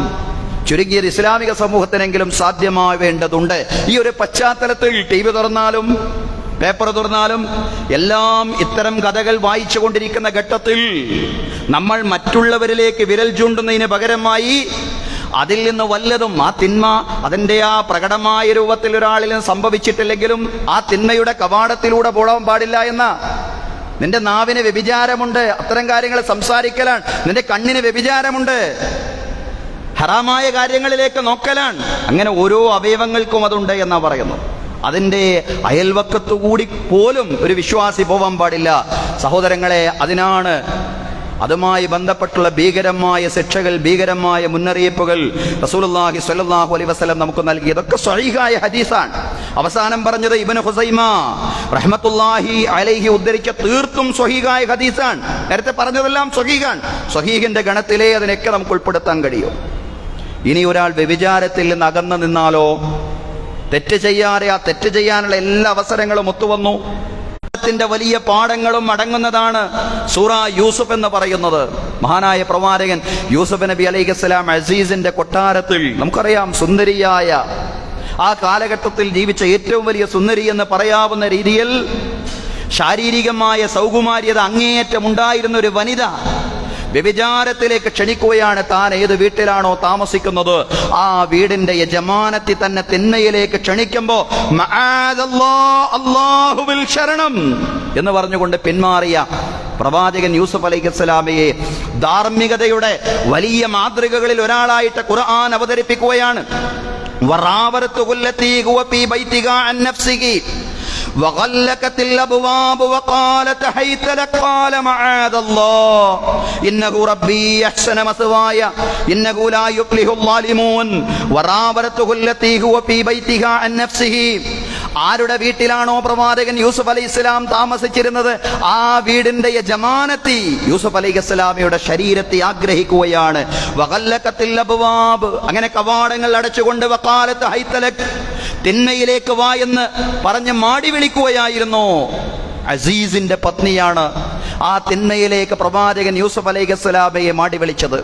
ചുരുങ്ങിയത് ഇസ്ലാമിക സമൂഹത്തിനെങ്കിലും സാധ്യമാവേണ്ടതുണ്ട്. ഈ ഒരു പശ്ചാത്തലത്തിൽ TV തുറന്നാലും പേപ്പർ തുറന്നാലും എല്ലാം ഇത്തരം കഥകൾ വായിച്ചു കൊണ്ടിരിക്കുന്ന ഘട്ടത്തിൽ നമ്മൾ മറ്റുള്ളവരിലേക്ക് വിരൽ ചൂണ്ടുന്നതിന് പകരമായി അതിൽ നിന്ന് വല്ലതും, ആ തിന്മ അതിൻ്റെ ആ പ്രകടമായ രൂപത്തിൽ ഒരാളിൽ നിന്ന് സംഭവിച്ചിട്ടില്ലെങ്കിലും ആ തിന്മയുടെ കവാടത്തിലൂടെ പോകാൻ പാടില്ല എന്ന, നിന്റെ നാവിന് വ്യഭിചാരമുണ്ട്, അത്തരം കാര്യങ്ങൾ സംസാരിക്കലാണ്. നിന്റെ കണ്ണിന് വ്യഭിചാരമുണ്ട്, ഹറാമായ കാര്യങ്ങളിലേക്ക് നോക്കലാണ്. അങ്ങനെ ഓരോ അവയവങ്ങൾക്കും അതുണ്ട് എന്നാ പറയുന്നു. അതിൻ്റെ അയൽവക്കത്തുകൂടി പോലും ഒരു വിശ്വാസി പോവാൻ പാടില്ല. സഹോദരങ്ങളെ, അതിനാണ് അതുമായി ബന്ധപ്പെട്ടുള്ള ഭീകരമായ ശിക്ഷകൾ, ഭീകരമായ മുന്നറിയിപ്പുകൾ റസൂലുള്ളാഹി സ്വല്ലല്ലാഹു അലൈഹി വസല്ലം നമുക്ക് നൽകി. ഇതൊക്കെ സ്വഹീഹായ ഹദീസാണ്. അവസാനം പറഞ്ഞത് ഇബ്നു ഖുസൈമ റഹ്മത്തുള്ളാഹി അലൈഹി ഉദ്ധരിച്ച തീർത്തും സ്വഹീഹായ ഹദീസാണ്. നേരത്തെ പറഞ്ഞതെല്ലാം സ്വഹീഹാണ്. സ്വഹീഹിന്റെ ഗണത്തിലേ അതിനൊക്കെ നമുക്ക് ഉൾപ്പെടുത്താൻ കഴിയും. ഇനി ഒരാൾ വ്യഭിചാരത്തിൽ നിന്ന് അകന്നു നിന്നാലോ, തെറ്റ് ചെയ്യാതെ ആ തെറ്റ് ചെയ്യാനുള്ള എല്ലാ അവസരങ്ങളും ഒത്തുവന്നു. ത്തിന്റെ വലിയ പാഠങ്ങളും അടങ്ങുന്നതാണ് സൂറ യൂസുഫ് എന്ന് പറയുന്നത്. മഹാനായ പ്രവാചകൻ യൂസുഫ് നബി അലൈഹിസ്സലാം അസീസിന്റെ കൊട്ടാരത്തിൽ, നമുക്കറിയാം സുന്ദരിയായ, ആ കാലഘട്ടത്തിൽ ജീവിച്ച ഏറ്റവും വലിയ സുന്ദരി എന്ന് പറയാവുന്ന രീതിയിൽ ശാരീരികമായ സൗകുമാര്യത അങ്ങേയറ്റം ഉണ്ടായിരുന്ന ഒരു വനിത വ്യഭിചാരത്തിലേക്ക് ക്ഷണിക്കുകയാണ്. താൻ ഏത് വീട്ടിലാണോ താമസിക്കുന്നത് ആ വീടിന്റെ യജമാനത്തി തന്നെ തിന്മയിലേക്ക് ക്ഷണിക്കുമ്പോ അല്ലാഹുവിൽ ശരണം എന്ന് പറഞ്ഞുകൊണ്ട് പിന്മാറിയ പ്രവാചകൻ യൂസുഫ് അലൈഹിസ്സലാമയെ ധാർമ്മികതയുടെ വലിയ മാതൃകകളിൽ ഒരാളായിട്ട് ഖുർആൻ അവതരിപ്പിക്കുകയാണ്. വറാവറത്തുല്ലത്തി ഹുവ ഫീ ബൈതിഹാ അൻ നഫ്സിഹി وغلقت الأبواب وقالت هيت لك قال معاذ الله إنه ربي أحسن مثواي إنه لا يفلح الظالمون وراودته التي هو في بيتها عن نفسه. ആരുടെ വീട്ടിലാണോ പ്രവാചകൻ യൂസുഫ് അലൈഹിസ്സലാം താമസിച്ചിരുന്നത് ആ വീടിന്റെ യജമാനത്തി യൂസുഫ് അലൈഹിസ്സലാമയുടെ ശരീരത്തെ ആഗ്രഹിക്കുകയാണ്. വഗല്ലഖത്തിൽ അബ്വാബ്, അങ്ങനെ കവാടങ്ങൾ അടച്ചുകൊണ്ട് വഖാലത്ത് ഹൈതലക്, തിന്മയിലേക്ക് വാ എന്ന് പറഞ്ഞ് മാടി വിളിക്കുകയായിരുന്നു. അസീസിന്റെ പത്നിയാണ് ആ തിന്മയിലേക്ക് പ്രവാചകൻ യൂസുഫ് അലൈഹിസ്സലാമയെ മാടി വിളിച്ചത്.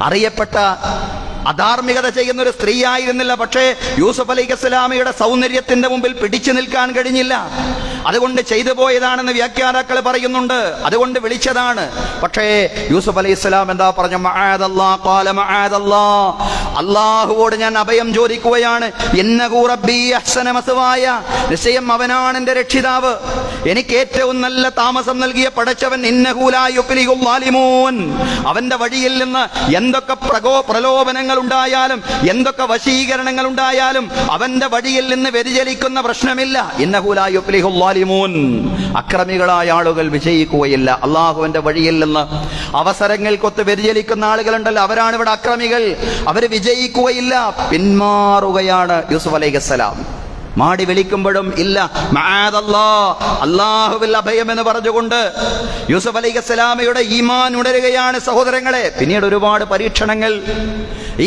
അറിയപ്പെട്ട അധാർമികത ചെയ്യുന്ന ഒരു സ്ത്രീ ആയിരുന്നില്ല. പക്ഷേ യൂസുഫ് അലൈഹിസ്സലാമയുടെ സൗന്ദര്യത്തിന്റെ മുമ്പിൽ പിടിച്ചു നിൽക്കാൻ കഴിഞ്ഞില്ല. അതുകൊണ്ട് ചെയ്തു പോയതാണെന്ന് വ്യാഖ്യാതാക്കൾ പറയുന്നുണ്ട്. അതുകൊണ്ട് വിളിച്ചതാണ്. പക്ഷേ യൂസുഫ് അലൈഹിസ്സലാം എന്താ പറഞ്ഞു? മഅദല്ലാഹ് ഖാല മഅദല്ലാഹ്, അല്ലാഹുവോട് ഞാൻ അഭയം ചോദിക്കുകയാണ്. ഇന്നഹു റബ്ബി അഹ്സന മസ്വായ, നിശ്ചയം അവനാണ് എൻ്റെ രക്ഷിതാവ്, എനിക്ക് ഏറ്റവും നല്ല താമസം നൽകിയ പടച്ചവൻ. ഇന്നഹു ലാ യുഫ്ലിഹുൽ ളാലിമൂൻ, അവന്റെ വഴിയിൽ നിന്ന് എന്തൊക്കെ പ്രലോഭനങ്ങൾ ഉണ്ടായാലും എന്തൊക്കെ വശീകരണങ്ങൾ ഉണ്ടായാലും അവന്റെ വഴിയിൽ നിന്ന് വ്യതിചലിക്കുന്ന പ്രശ്നമില്ല. ഇന്നഹു ലാ യുഫ്ലിഹുൽ ളാലിമൂൻ, അക്രമികളായ ആളുകൾ വിജയിക്കുകയില്ല. അള്ളാഹുവിന്റെ വഴിയിൽ നിന്ന് അവസരങ്ങൾക്കൊത്ത് വ്യതിചലിക്കുന്ന ആളുകളുണ്ടല്ലോ, അവരാണ് ഇവിടെ അക്രമികൾ. അവര് വിജയിക്കുകയില്ല, പിന്മാറുകയാണ്. യൂസുഫ് അലൈഹിസ്സലാം മാടി വിളിക്കുമ്പോഴും ഇല്ല, മഅദല്ലാഹ്, അല്ലാഹുവിൽ അഭയം എന്ന് പറഞ്ഞുകൊണ്ട് യൂസുഫ് അലൈഹിസ്സലാമയുടെ ഈമാൻ ഉണരുകയാണ് സഹോദരങ്ങളെ. പിന്നീട് ഒരുപാട് പരീക്ഷണങ്ങൾ,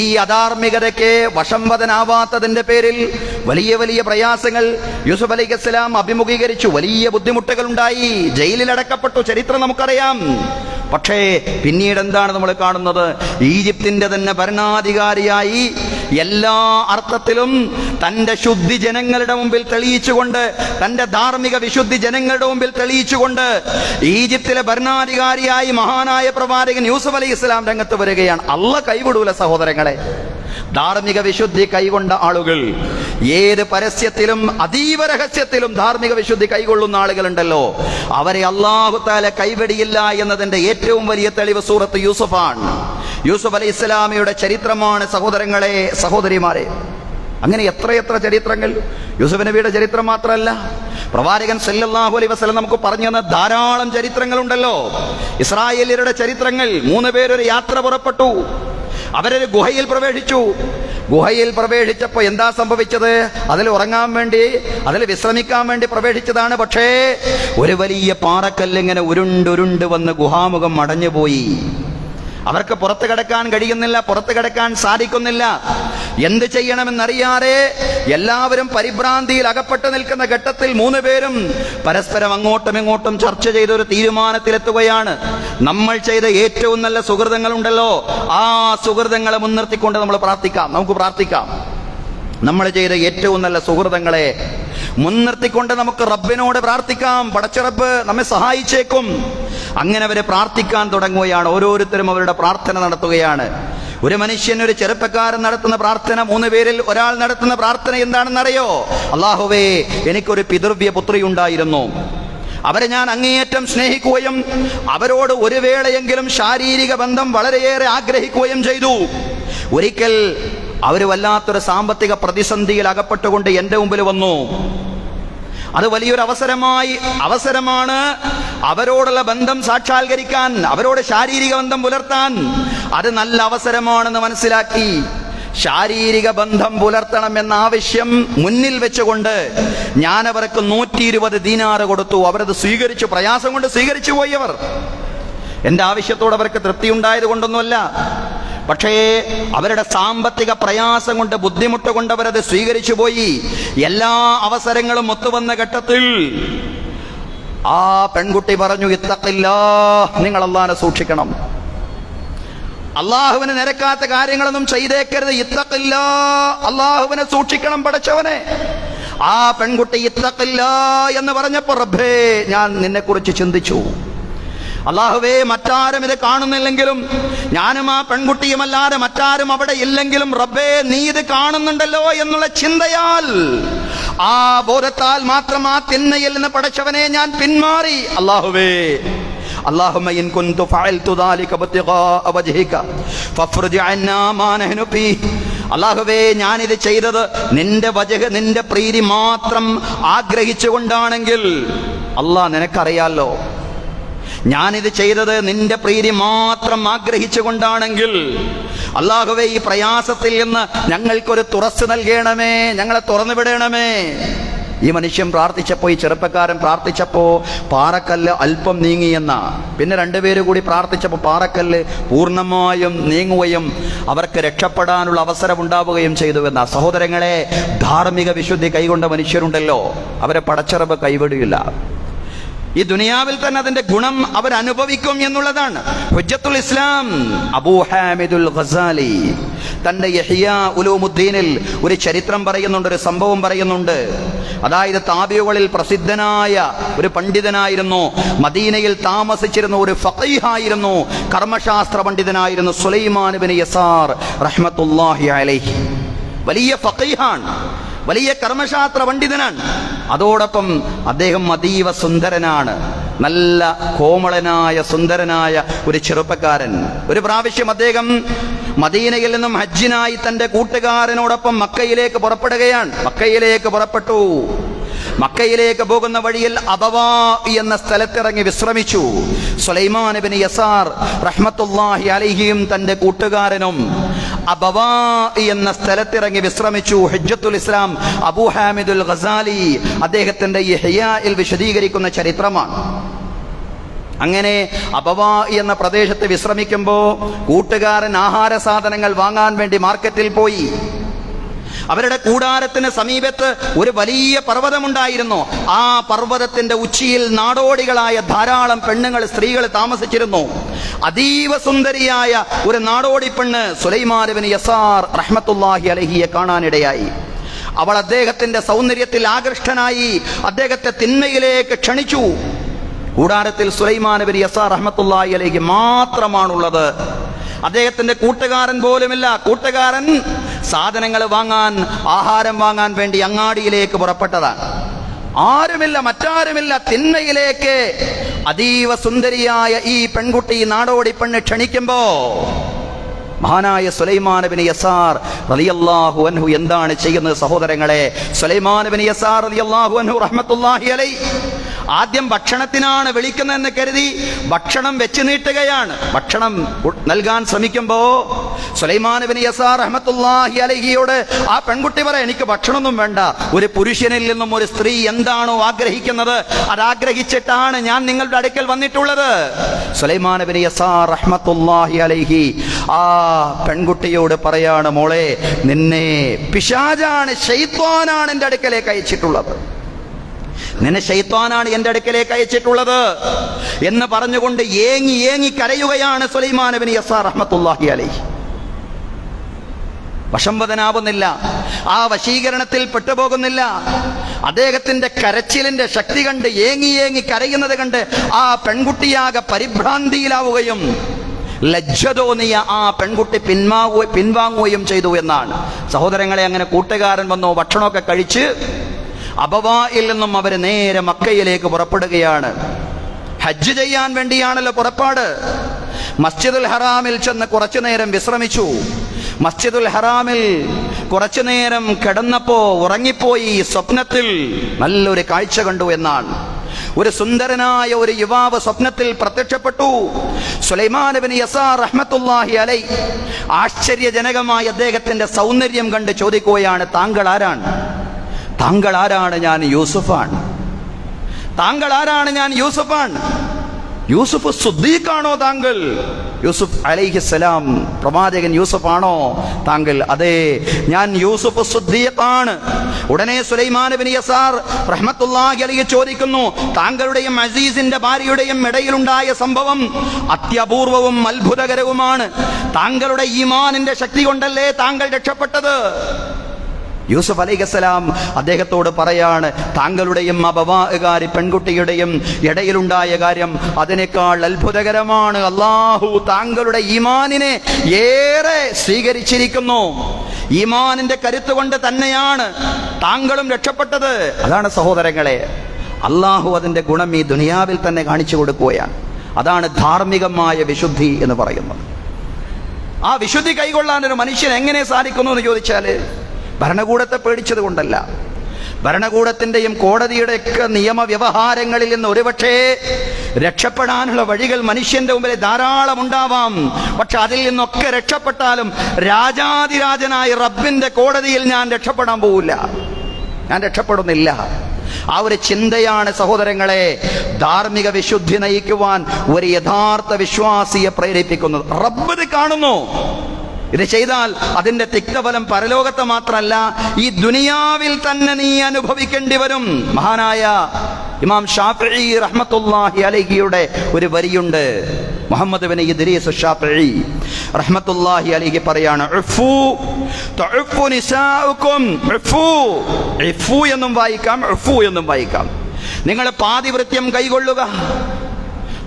ഈ അധാർമികതയ്ക്ക് വശംവദനാവാത്തതിന്റെ പേരിൽ വലിയ വലിയ പ്രയാസങ്ങൾ യൂസുഫ് അലൈഹിസ്സലാം അഭിമുഖീകരിച്ചു. വലിയ ബുദ്ധിമുട്ടുകൾ ഉണ്ടായി, ജയിലിൽ അടക്കപ്പെട്ടു, ചരിത്രം നമുക്കറിയാം. പക്ഷേ പിന്നീട് എന്താണ് നമ്മൾ കാണുന്നത്? ഈജിപ്തിന്റെ തന്നെ ഭരണാധികാരിയായി എല്ലാ അർത്ഥത്തിലും തന്റെ ശുദ്ധി ജനങ്ങളുടെ മുമ്പിൽ തെളിയിച്ചുകൊണ്ട്, തന്റെ ധാർമ്മിക വിശുദ്ധി ജനങ്ങളുടെ മുമ്പിൽ തെളിയിച്ചുകൊണ്ട് ഈജിപ്തിലെ ഭരണാധികാരിയായി മഹാനായ പ്രവാചകൻ യൂസുഫ് അലൈഹിസ്സലാം രംഗത്ത് വരികയാണ്. അള്ളാഹ് കൈവിടൂല സഹോദരങ്ങളെ. ധാർമ്മിക വിശുദ്ധി കൈകൊണ്ട ആളുകൾ ഏത് പരസ്യത്തിലും അതീവ രഹസ്യത്തിലും ധാർമ്മിക വിശുദ്ധി കൈകൊള്ളുന്ന ആളുകളുണ്ടല്ലോ, അവരെ അല്ലാഹു തആല കൈവെടിയില്ല എന്നതിന്റെ ഏറ്റവും വലിയ തെളിവ് സൂറത്ത് യൂസുഫാണ്. യൂസുഫ് അലൈഹിസ്സലാമയുടെ ചരിത്രമാണ് സഹോദരങ്ങളെ, സഹോദരിമാരെ. അങ്ങനെ എത്രയെത്ര ചരിത്രങ്ങൾ. യൂസുഫ് നബിയുടെ ചരിത്രം മാത്രമല്ല, പ്രവാചകൻ സല്ലല്ലാഹു അലൈഹി വസല്ലം നമുക്ക് പറഞ്ഞു തന്ന ധാരാളം ചരിത്രങ്ങളുണ്ടല്ലോ. ഇസ്രായേലിയരുടെ ചരിത്രങ്ങൾ. 3 പേരൊരു യാത്ര പുറപ്പെട്ടു. അവരൊരു ഗുഹയിൽ പ്രവേശിച്ചു. ഗുഹയിൽ പ്രവേശിച്ചപ്പോൾ എന്താ സംഭവിച്ചത്? അതിൽ ഉറങ്ങാൻ വേണ്ടി, അതിൽ വിശ്രമിക്കാൻ വേണ്ടി പ്രവേശിച്ചതാണ്. പക്ഷേ ഒരു വലിയ പാറക്കല്ലിങ്ങനെ ഉരുണ്ടുരുണ്ട് വന്ന് ഗുഹാമുഖം അടഞ്ഞുപോയി. അവർക്ക് പുറത്തു കിടക്കാൻ കഴിയുന്നില്ല, പുറത്തു കിടക്കാൻ സാധിക്കുന്നില്ല. എന്ത് ചെയ്യണമെന്നറിയാതെ എല്ലാവരും പരിഭ്രാന്തിയിൽ അകപ്പെട്ടു നിൽക്കുന്ന ഘട്ടത്തിൽ 3 പേരും പരസ്പരം അങ്ങോട്ടും ഇങ്ങോട്ടും ചർച്ച ചെയ്തൊരു തീരുമാനത്തിലെത്തുകയാണ്. നമ്മൾ ചെയ്ത ഏറ്റവും നല്ല സുഹൃതങ്ങളുണ്ടല്ലോ, ആ സുഹൃതങ്ങളെ മുൻനിർത്തിക്കൊണ്ട് നമ്മൾ പ്രാർത്ഥിക്കാം. നമുക്ക് പ്രാർത്ഥിക്കാം. നമ്മൾ ചെയ്ത ഏറ്റവും നല്ല സുഹൃതങ്ങളെ മുൻനിർത്തിക്കൊണ്ട് നമുക്ക് റബ്ബിനോട് പ്രാർത്ഥിക്കാം. പടച്ച റബ്ബ് നമ്മെ സഹായിച്ചേക്കും. അങ്ങനെ അവരെ പ്രാർത്ഥിക്കാൻ തുടങ്ങുകയാണ്. ഓരോരുത്തരും അവരുടെ പ്രാർത്ഥന നടത്തുകയാണ്. ഒരു മനുഷ്യൻ, ഒരു ചെറുപ്പക്കാരൻ നടത്തുന്ന പ്രാർത്ഥന, 3 പേരിൽ ഒരാൾ നടത്തുന്ന പ്രാർത്ഥന എന്താണെന്നറിയോ? അല്ലാഹുവേ, എനിക്കൊരു പിതൃവ്യ പുത്രി ഉണ്ടായിരുന്നു, അവരെ ഞാൻ അങ്ങേയറ്റം സ്നേഹിക്കുകയും അവരോട് ഒരു വേളയെങ്കിലും ശാരീരിക ബന്ധം വളരെയേറെ ആഗ്രഹിക്കുകയും ചെയ്തു. ഒരിക്കൽ അവർ വല്ലാത്തൊരു സാമ്പത്തിക പ്രതിസന്ധിയിൽ അകപ്പെട്ടുകൊണ്ട് എൻ്റെ മുമ്പിൽ വന്നു. അത് വലിയൊരു അവസരമാണ് അവരോടുള്ള ബന്ധം സാക്ഷാത്കരിക്കാൻ, അവരോട് ശാരീരിക ബന്ധം പുലർത്താൻ. അത് നല്ല അവസരമാണെന്ന് മനസ്സിലാക്കി ശാരീരിക ബന്ധം പുലർത്തണം എന്ന ആവശ്യം മുന്നിൽ വെച്ചുകൊണ്ട് ഞാൻ അവർക്ക് 120 ദീനാർ കൊടുത്തു. അവരത് സ്വീകരിച്ചു, പ്രയാസം കൊണ്ട് സ്വീകരിച്ചു പോയി. അവർ എൻ്റെ ആവശ്യത്തോട് അവർക്ക് തൃപ്തി ഉണ്ടായത് കൊണ്ടൊന്നുമല്ല, പക്ഷേ അവരുടെ സാമ്പത്തിക പ്രയാസം കൊണ്ട്, ബുദ്ധിമുട്ട് കൊണ്ട് അവരത് സ്വീകരിച്ചു പോയി. എല്ലാ അവസരങ്ങളും ഒത്തുവന്ന ഘട്ടത്തിൽ ആ പെൺകുട്ടി പറഞ്ഞു, ഇത്തഖില്ലാഹ്, നിങ്ങൾ അല്ലാഹുവിനെ സൂക്ഷിക്കണം, അള്ളാഹുവിന് നിരക്കാത്ത കാര്യങ്ങളൊന്നും ചെയ്തേക്കരുത്. ഇത്തഖില്ലാഹ്, അള്ളാഹുവിനെ സൂക്ഷിക്കണം പടച്ചവനെ. ആ പെൺകുട്ടി ഇത്തഖില്ലാഹ് എന്ന് പറഞ്ഞപ്പോൾ റബ്ബേ, ഞാൻ നിന്നെക്കുറിച്ച് ചിന്തിച്ചു. അല്ലാഹുവേ, മറ്റാരും ഇത് കാണുന്നില്ലെങ്കിലും, ഞാനും ആ പെൺകുട്ടിയുമല്ലാതെ മറ്റാരും അവിടെ ഇല്ലെങ്കിലും റബ്ബേ, നീ ഇത് കാണുന്നുണ്ടല്ലോ എന്നുള്ള ചിന്തയാൽ, ആ ബോധത്താൽ മാത്രം ആ തിന്മയിൽ നിന്ന് പടച്ചവനെ ഞാൻ പിന്മാറി. അല്ലാഹുവേ, اللهم إن كنت فعلت ذلك ابتغاء وجهك فافرج عنا ما نحن فيه. അല്ലാഹുവേ, ഞാനിത് ചെയ്തത് നിന്റെ വജഹ്, നിന്റെ പ്രീതി മാത്രം ആഗ്രഹിച്ചുകൊണ്ടാണെങ്കിൽ, അല്ലാഹ് നിനക്കറിയാലോ, ഞാനിത് ചെയ്തത് നിന്റെ പ്രീതി മാത്രം ആഗ്രഹിച്ചുകൊണ്ടാണെങ്കിൽ, അല്ലാഹുവേ, ഈ പ്രയാസത്തിൽ നിന്ന് ഞങ്ങൾക്കൊരു തുറസ് നൽകണമേ, ഞങ്ങളെ തുറന്നു വിടണമേ. ഈ മനുഷ്യൻ പ്രാർത്ഥിച്ചപ്പോൾ, ഈ ചെറുപ്പക്കാരൻ പ്രാർത്ഥിച്ചപ്പോൾ പാറക്കല്ല് അല്പം നീങ്ങിയെന്ന, പിന്നെ 2 പേര് കൂടി പ്രാർത്ഥിച്ചപ്പോൾ പാറക്കല്ല് പൂർണ്ണമായും നീങ്ങുകയും അവർക്ക് രക്ഷപ്പെടാനുള്ള അവസരം ഉണ്ടാവുകയും ചെയ്തുവെന്ന. സഹോദരങ്ങളെ, ധാർമ്മിക വിശുദ്ധി കൈകൊണ്ട മനുഷ്യരുണ്ടല്ലോ, അവരെ പടച്ചറബ് കൈവിടില്ല. ഈ ദുനിയാവിൽ തന്നെ അതിന്റെ ഗുണം അവരനുഭവിക്കും എന്നുള്ളതാണ്. ഹുജ്ജത്തുൽ ഇസ്ലാം അബൂ ഹാമിദുൽ ഗസാലി തൻ്റെ ഇഹ്യാ ഉലൂമുദ്ദീനിൽ ഒരു ചരിത്രം പറയുന്നുണ്ട്, ഒരു സംഭവം പറയുന്നുണ്ട്. അതായത് താബിഉകളിൽ പ്രസിദ്ധനായ ഒരു പണ്ഡിതനായിരുന്നു, മദീനയിൽ താമസിച്ചിരുന്ന ഒരു ഫഖീഹായിരുന്നു, കർമ്മശാസ്ത്ര പണ്ഡിതനായിരുന്നു സുലൈമാൻ ഇബ്നു യസാർ റഹ്മത്തുള്ളാഹി അലൈഹി. വലിയ ഫഖീഹാൻ, വലിയ കർമ്മശാസ്ത്ര പണ്ഡിതനാണ്. അതോടൊപ്പം അദ്ദേഹം അതീവ സുന്ദരനാണ്, നല്ല കോമളനായ സുന്ദരനായ ഒരു ചെറുപ്പക്കാരൻ. ഒരു പ്രാവശ്യം അദ്ദേഹം മദീനയിൽ നിന്നും ഹജ്ജിനായി തന്റെ കൂട്ടുകാരനോടൊപ്പം മക്കയിലേക്ക് പുറപ്പെടുകയാണ്. മക്കയിലേക്ക് പുറപ്പെട്ടു. മക്കയിലേക്ക് പോകുന്ന വഴിയിൽ അബവാ എന്ന സ്ഥലത്തിറങ്ങി വിശ്രമിച്ചു. സുലൈമാൻ ഇബ്നു യസാർ റഹ്മത്തുള്ളാഹി അലൈഹിയും തന്റെ കൂട്ടുകാരനും അബവാ എന്ന സ്ഥലത്തിറങ്ങി വിശ്രമിച്ചു. ഹുജ്ജത്തുൽ ഇസ്ലാം അബൂ ഹാമിദുൽ ഗസാലി അദ്ദേഹത്തിന്റെ ഇഹ്യായിൽ വിശദീകരിക്കുന്ന ചരിത്രമാണ്. അങ്ങനെ അബവാ എന്ന പ്രദേശത്ത് വിശ്രമിക്കുമ്പോൾ കൂട്ടുകാരൻ ആഹാര സാധനങ്ങൾ വാങ്ങാൻ വേണ്ടി മാർക്കറ്റിൽ പോയി. അവരുടെ കൂടാരത്തിന് സമീപത്ത് ഒരു വലിയ പർവ്വതമുണ്ടായിരുന്നു. ആ പർവ്വതത്തിന്റെ ഉച്ചിയിൽ നാടോടികളായ ധാരാളം പെണ്ണുങ്ങൾ, സ്ത്രീകൾ താമസിച്ചിരുന്നു. അതീവ സുന്ദരിയായ ഒരു നാടോടി പെണ്ണ് സുലൈമാൻ ഇബ്നു യസാർ റഹ്മത്തുള്ളാഹി അലൈഹിയെ കാണാനിടയായി. അവൾ അദ്ദേഹത്തിന്റെ സൗന്ദര്യത്തിൽ ആകൃഷ്ടനായി അദ്ദേഹത്തെ തിന്മയിലേക്ക് ക്ഷണിച്ചു. കൂടാരത്തിൽ സുലൈമാൻ ഇബ്നു യസാർ റഹ്മത്തുള്ളാഹി അലൈഹി മാത്രമാണുള്ളത്. അദ്ദേഹത്തിന്റെ കൂട്ടുകാരൻ പോലുമില്ല. കൂട്ടുകാരൻ സാധനങ്ങൾ വാങ്ങാൻ, ആഹാരം വാങ്ങാൻ വേണ്ടി അങ്ങാടിയിലേക്ക് പുറപ്പെട്ടതാണ്. ആരുമില്ല, മറ്റാരുമില്ല. തിന്മയിലേക്ക് അതീവ സുന്ദരിയായ ഈ പെൺകുട്ടി, നാടോടി പെണ്ണ് ക്ഷണിക്കുമ്പോ മഹാനായ സുലൈമാൻ ഇബ്നു യസാർ റളിയല്ലാഹു അൻഹു എന്താണ് ചെയ്യുന്നത് സഹോദരങ്ങളെ? സുലൈമാൻ ഇബ്നു യസാർ റളിയല്ലാഹു അൻഹു റഹ്മത്തുള്ളാഹി അലൈഹി ആദ്യം ഭക്ഷണത്തിനാണ് വിളിക്കുന്നതെന്ന് കരുതി ഭക്ഷണം വെച്ച് നീട്ടുകയാണ്. ഭക്ഷണം നൽകാൻ ശ്രമിക്കുമ്പോ സുലൈമാൻ ഇബ്നു യസാർ റഹ്മത്തുള്ളാഹി അലൈഹിയോട് ആ പെൺകുട്ടി പറയാം, എനിക്ക് ഭക്ഷണമൊന്നും വേണ്ട. ഒരു പുരുഷനിൽ നിന്നും ഒരു സ്ത്രീ എന്താണോ ആഗ്രഹിക്കുന്നത് അതാഗ്രഹിച്ചിട്ടാണ് ഞാൻ നിങ്ങളുടെ അടുക്കൽ വന്നിട്ടുള്ളത്. സുലൈമാൻ ഇബ്നു യസാർ റഹ്മത്തുള്ളാഹി അലൈഹി ആ പെൺകുട്ടിയോട് പറയാണ്, മോളെ, നിന്നെ പിശാചാണ്, ശൈത്വാനാണ് എൻ്റെ അടുക്കലേക്ക് അയച്ചിട്ടുള്ളത്. നിന്നെ ശൈത്വാനാണ് എൻ്റെ അടുക്കലേക്ക് അയച്ചിട്ടുള്ളത് എന്ന് പറഞ്ഞുകൊണ്ട് ഏങ്ങി ഏങ്ങി കരയുകയാണ് സുലൈമാൻ ഇബ്നു യസാർ റഹ്മത്തുള്ളാഹി അലൈഹി. വശംവദനാവുന്നില്ല, ആ വശീകരണത്തിൽ പെട്ടുപോകുന്നില്ല. അദ്ദേഹത്തിന്റെ കരച്ചിലിന്റെ ശക്തി കണ്ട്, ഏങ്ങി ഏങ്ങി കരയുന്നത് കണ്ട് ആ പെൺകുട്ടിയാകെ പരിഭ്രാന്തിയിലാവുകയും ലജ്ജ തോന്നിയ ആ പെൺകുട്ടി പിൻവാങ്ങുകയും ചെയ്തു എന്നാണ്. സഹോദരങ്ങളെ, അങ്ങനെ കൂട്ടുകാരൻ വന്നു, ഭക്ഷണമൊക്കെ കഴിച്ച് അബവായിൽ നിന്നും അവർ നേരെ മക്കയിലേക്ക് പുറപ്പെടുകയാണ്. ഹജ്ജ് ചെയ്യാൻ വേണ്ടിയാണല്ലോ പുറപ്പാട്. മസ്ജിദുൽ ഹറാമിൽ ചെന്ന് കുറച്ചു നേരം വിശ്രമിച്ചു. മസ്ജിദുൽ ഹറാമിൽ കുറച്ചു നേരം കിടന്നപ്പോ ഉറങ്ങിപ്പോയി. സ്വപ്നത്തിൽ നല്ലൊരു കാഴ്ച കണ്ടു എന്നാണ്. ഒരു സുന്ദരനായ ഒരു യുവാവ് സ്വപ്നത്തിൽ പ്രത്യക്ഷപ്പെട്ടു. സുലൈമാൻ ഇബ്നു യസാർ റഹ്മത്തുള്ളാഹി അലൈഹി ആശ്ചര്യജനകമായ അദ്ദേഹത്തിന്റെ സൗന്ദര്യം കണ്ട് ചോദിക്കുകയാണ്, താങ്കൾ ആരാണ്? താങ്കൾ ആരാണ്? ഞാൻ യൂസുഫാണ്. താങ്കൾ ആരാണ്? ഞാൻ യൂസുഫാണ്. യൂസുഫ് സുദ്ദീഖാണോ താങ്കൾ? യൂസുഫ് അലൈഹിസ്സലാം, പ്രവാചകൻ യൂസുഫാണോ താങ്കൾ? അതെ, ഞാൻ യൂസുഫ് സുദ്ദീഖാണ്. ഉടനെ സുലൈമാൻ ഇബ്നു യസാർ റഹ്മത്തുള്ളാഹി അലൈഹി ചോദിക്കുന്നു, താങ്കളുടെയും അസീസിന്റെ ഭാര്യയുടെയും ഇടയിലുണ്ടായ സംഭവം അത്യപൂർവവും അത്ഭുതകരവുമാണ്. താങ്കളുടെ ഈമാനിന്റെ ശക്തി കൊണ്ടല്ലേ താങ്കൾ രക്ഷപ്പെട്ടത്? യൂസുഫ് അലൈഹിസ്സലാം അദ്ദേഹത്തോട് പറയാണ്, താങ്കളുടെയും അബവാകാരി പെൺകുട്ടിയുടെയും ഇടയിലുണ്ടായ കാര്യം അതിനേക്കാൾ അത്ഭുതകരമാണ്. അല്ലാഹു താങ്കളുടെ ഈമാനിനെ ഏറെ സ്വീകരിച്ചിരിക്കുന്നു. ഈമാനിന്റെ കരുത്ത് കൊണ്ട് തന്നെയാണ് താങ്കളും രക്ഷപ്പെട്ടത്. അതാണ് സഹോദരങ്ങളെ, അല്ലാഹു അതിന്റെ ഗുണം ഈ ദുനിയാവിൽ തന്നെ കാണിച്ചു കൊടുക്കുകയാണ്. അതാണ് ധാർമ്മികമായ വിശുദ്ധി എന്ന് പറയുന്നത്. ആ വിശുദ്ധി കൈകൊള്ളാൻ ഒരു മനുഷ്യൻ എങ്ങനെ സാധിക്കുന്നു എന്ന് ചോദിച്ചാൽ ഭരണകൂടത്തെ പേടിച്ചത് കൊണ്ടല്ല. ഭരണകൂടത്തിന്റെയും കോടതിയുടെയൊക്കെ നിയമവ്യവഹാരങ്ങളിൽ നിന്ന് ഒരുപക്ഷേ രക്ഷപ്പെടാനുള്ള വഴികൾ മനുഷ്യന്റെ മുമ്പിൽ ധാരാളം ഉണ്ടാവാം. പക്ഷെ അതിൽ നിന്നൊക്കെ രക്ഷപ്പെട്ടാലും രാജാതിരാജനായ റബ്ബിന്റെ കോടതിയിൽ ഞാൻ രക്ഷപ്പെടാൻ പോവില്ല, ഞാൻ രക്ഷപ്പെടുന്നില്ല. ആ ഒരു ചിന്തയാണ് സഹോദരങ്ങളെ ധാർമ്മിക വിശുദ്ധി നയിക്കുവാൻ ഒരു യഥാർത്ഥ വിശ്വാസിയെ പ്രേരിപ്പിക്കുന്നത്. റബ്ബ് ഇത് കാണുന്നു. ഇത് ചെയ്താൽ അതിന്റെ തിക്തഫലം പരലോകത്തെ മാത്രമല്ല, ഈ ദുനിയാവിൽ തന്നെ നീ അനുഭവിക്കേണ്ടി വരും. മഹാനായ ഇമാം ഷാഫിഈ റഹ്മത്തുള്ളാഹി അലൈഹിയുടെ ഒരു വരിയുണ്ട്, മുഹമ്മദ് ബിൻ ഇദ്രീസ് ശാഫിഈ റഹ്മത്തുള്ളാഹി അലൈഹി പറയാണ്, ഉഫു തഉഫു നിസാഉകും. ഉഫു എന്നും വായിക്കാം, ഉഫു എന്നും വായിക്കാം. നിങ്ങൾ പാതിവൃത്യം കൈകൊള്ളുക.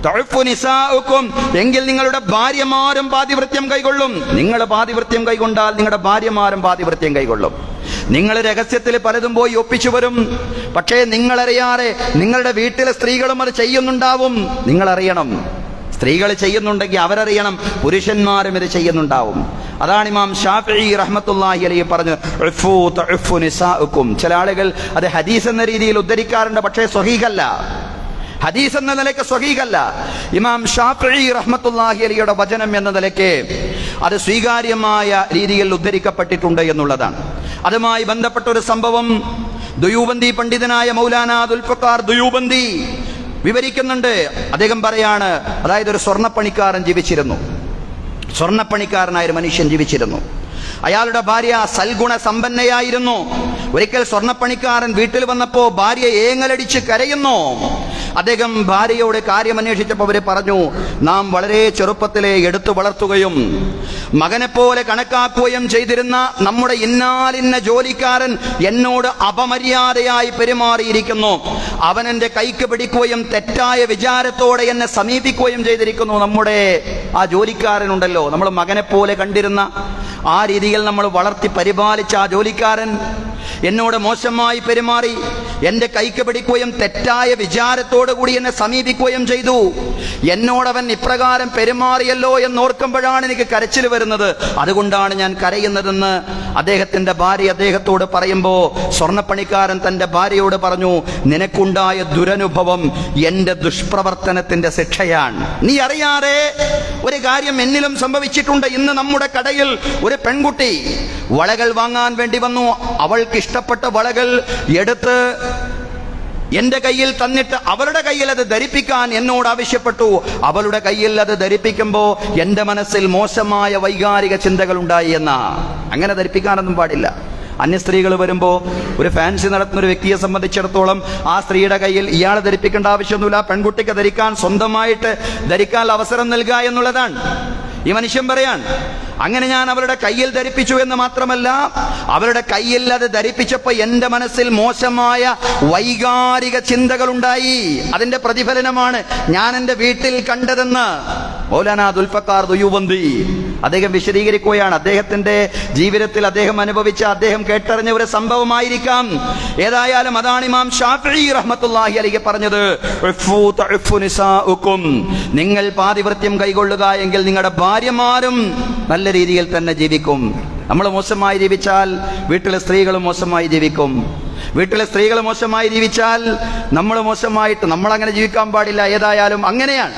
തഉഫു നിസാഉകും, എങ്കിൽ നിങ്ങളുടെ ഭാര്യമാരും പാതിവൃത്യം കൈകൊള്ളും. നിങ്ങൾ പാതിവൃത്യം കൈകൊണ്ടാൽ നിങ്ങളുടെ ഭാര്യമാരും പാതിവൃത്യം കൈകൊള്ളും. നിങ്ങൾ രഹസ്യത്തിൽ പലതും പോയി ഒപ്പിച്ചു വരും, പക്ഷേ നിങ്ങളറിയാതെ നിങ്ങളുടെ വീട്ടിലെ സ്ത്രീകളും അത് ചെയ്യുന്നുണ്ടാവും. നിങ്ങളറിയണം, സ്ത്രീകൾ ചെയ്യുന്നുണ്ടെങ്കിൽ അവരറിയണം, പുരുഷന്മാരും ഇത് ചെയ്യുന്നുണ്ടാവും. അതാണ് ഇമാം ഷാഫിഈ റഹ്മത്തുള്ളാഹി അലൈഹി പറഞ്ഞു, ഉഫു തഉഫു നിസാഉകും. ചില ആളുകൾ അത് ഹദീസ് എന്ന രീതിയിൽ ഉദ്ധരിക്കാറുണ്ട്, പക്ഷേ സ്വഹീഹല്ല. ഹദീസ് എന്ന നിലയ്ക്ക് സ്വഹീഹല്ല. ഇമാം ഷാഫിഈ റഹ്മത്തുള്ളാഹി അലൈഹിയുടെ വചനം എന്ന നിലയ്ക്ക് അത് സ്വീകാര്യമായ രീതിയിൽ ഉദ്ധരിക്കപ്പെട്ടിട്ടുണ്ട് എന്നുള്ളതാണ്. അതുമായി ബന്ധപ്പെട്ട ഒരു സംഭവം ദുയൂബന്ദി പണ്ഡിതനായ മൗലാന ദുൽഫഖാർ ദുയൂബന്ദി വിവരിക്കുന്നുണ്ട്. അദ്ദേഹം പറയാണ്, അതായത് ഒരു സ്വർണ്ണപ്പണിക്കാരൻ ജീവിച്ചിരുന്നു. സ്വർണ്ണപ്പണിക്കാരനായ ഒരു മനുഷ്യൻ ജീവിച്ചിരുന്നു. അയാളുടെ ഭാര്യ സൽഗുണ സമ്പന്നയായിരുന്നു. ഒരിക്കൽ സ്വർണ്ണപ്പണിക്കാരൻ വീട്ടിൽ വന്നപ്പോൾ ഭാര്യ ഏങ്ങലടിച്ച് കരയുന്നു. അദ്ദേഹം ഭാര്യയോട് കാര്യം അന്വേഷിച്ചപ്പോൾ അവര് പറഞ്ഞു, നാം വളരെ ചെറുപ്പത്തിലെ എടുത്തു വളർത്തുകയും മകനെ പോലെ കണക്കാക്കുകയും ചെയ്തിരുന്ന നമ്മുടെ ഇന്നാലിന്ന ജോലിക്കാരൻ എന്നോട് അപമര്യാദയായി പെരുമാറിയിരിക്കുന്നു. അവൻ എൻ്റെ കൈക്ക് പിടിക്കുകയും തെറ്റായ വിചാരത്തോടെ എന്നെ സമീപിക്കുകയും ചെയ്തിരിക്കുന്നു. നമ്മുടെ ആ ജോലിക്കാരനുണ്ടല്ലോ, നമ്മൾ മകനെ പോലെ കണ്ടിരുന്ന, ആ രീതിയിൽ നമ്മൾ വളർത്തി പരിപാലിച്ച ആ ജോലിക്കാരൻ എന്നോട് മോശമായി പെരുമാറി, എൻ്റെ കൈക്ക് പിടിക്കുകയും തെറ്റായ വിചാരത്തോടു കൂടി എന്നെ സമീപിക്കുകയും ചെയ്തു. എന്നോടവൻ ഇപ്രകാരം പെരുമാറിയല്ലോ എന്നോർക്കുമ്പോഴാണ് എനിക്ക് കരച്ചിൽ വരുന്നത്. അതുകൊണ്ടാണ് ഞാൻ കരയുന്നതെന്ന് അദ്ദേഹത്തിൻ്റെ ഭാര്യ അദ്ദേഹത്തോട് പറയുമ്പോൾ സ്വർണ്ണപ്പണിക്കാരൻ തൻ്റെ ഭാര്യയോട് പറഞ്ഞു, നിനക്കുണ്ടായ ദുരനുഭവം എൻ്റെ ദുഷ്പ്രവർത്തനത്തിൻ്റെ ശിക്ഷയാണ്. നീ അറിയാതെ ഒരു കാര്യം എന്നിലും സംഭവിച്ചിട്ടുണ്ട്. ഇന്ന് നമ്മുടെ കടയിൽ ഒരു പെൺകുട്ടി വളകൾ വാങ്ങാൻ വേണ്ടി വന്നു. അവൾക്ക് ഇഷ്ടപ്പെട്ട വളകൾ എടുത്ത് എന്റെ കയ്യിൽ തന്നിട്ട് അവളുടെ കയ്യിൽ അത് ധരിപ്പിക്കാൻ എന്നോട് ആവശ്യപ്പെട്ടു. അവളുടെ കയ്യിൽ അത് ധരിപ്പിക്കുമ്പോൾ എൻ്റെ മനസ്സിൽ മോശമായ വൈകാരിക ചിന്തകൾ ഉണ്ടായി. അങ്ങനെ ധരിപ്പിക്കാനൊന്നും പാടില്ല. അന്യ സ്ത്രീകൾ വരുമ്പോൾ ഒരു ഫാൻസി നടത്തുന്ന ഒരു വ്യക്തിയെ സംബന്ധിച്ചിടത്തോളം ആ സ്ത്രീയുടെ കയ്യിൽ ഇയാൾ ധരിപ്പിക്കേണ്ട ആവശ്യമൊന്നുമില്ല. പെൺകുട്ടിക്ക് ധരിക്കാൻ, സ്വന്തമായിട്ട് ധരിക്കാൻ അവസരം നൽകുക എന്നുള്ളതാണ്. ഈ മനുഷ്യൻ പറയാൻ, അങ്ങനെ ഞാൻ അവരുടെ കയ്യിൽ ധരിപ്പിച്ചു എന്ന് മാത്രമല്ല, അവരുടെ കയ്യിൽ അത് ധരിപ്പിച്ചപ്പോൾ എൻ്റെ മനസ്സിൽ മോശമായ വൈകാരിക ചിന്തകൾ ഉണ്ടായി. അതിന്റെ പ്രതിഫലനമാണ് ഞാൻ എൻ്റെ വീട്ടിൽ കണ്ടതെന്ന് മൗലാന ദുൽഫഖാർ ദുയൂബന്ദി അദ്ദേഹം വിശദീകരിക്കുകയാണ്. അദ്ദേഹത്തിന്റെ ജീവിതത്തിൽ അദ്ദേഹം അനുഭവിച്ച, അദ്ദേഹം കേട്ടറിഞ്ഞ ഒരു സംഭവമായിരിക്കാം. ഏതായാലും അതാണ് ഇമാം ഷാഫിഈ റഹ്മത്തുള്ളാഹി അലൈഹി പറഞ്ഞത്, ഉഫു തഉഫു നിസാഉകും. നിങ്ങൾ പാതിവൃത്യം കൈകൊള്ളുക എങ്കിൽ നിങ്ങളുടെ ഭാര്യമാരും നല്ല രീതിയിൽ തന്നെ ജീവിക്കും. നമ്മൾ മോശമായി ജീവിച്ചാൽ വീട്ടിലെ സ്ത്രീകളും മോശമായി ജീവിക്കും. വീട്ടിലെ സ്ത്രീകൾ മോശമായി ജീവിച്ചാൽ നമ്മൾ മോശമായിട്ട്, നമ്മളങ്ങനെ ജീവിക്കാൻ പാടില്ല. ഏതായാലും അങ്ങനെയാണ്.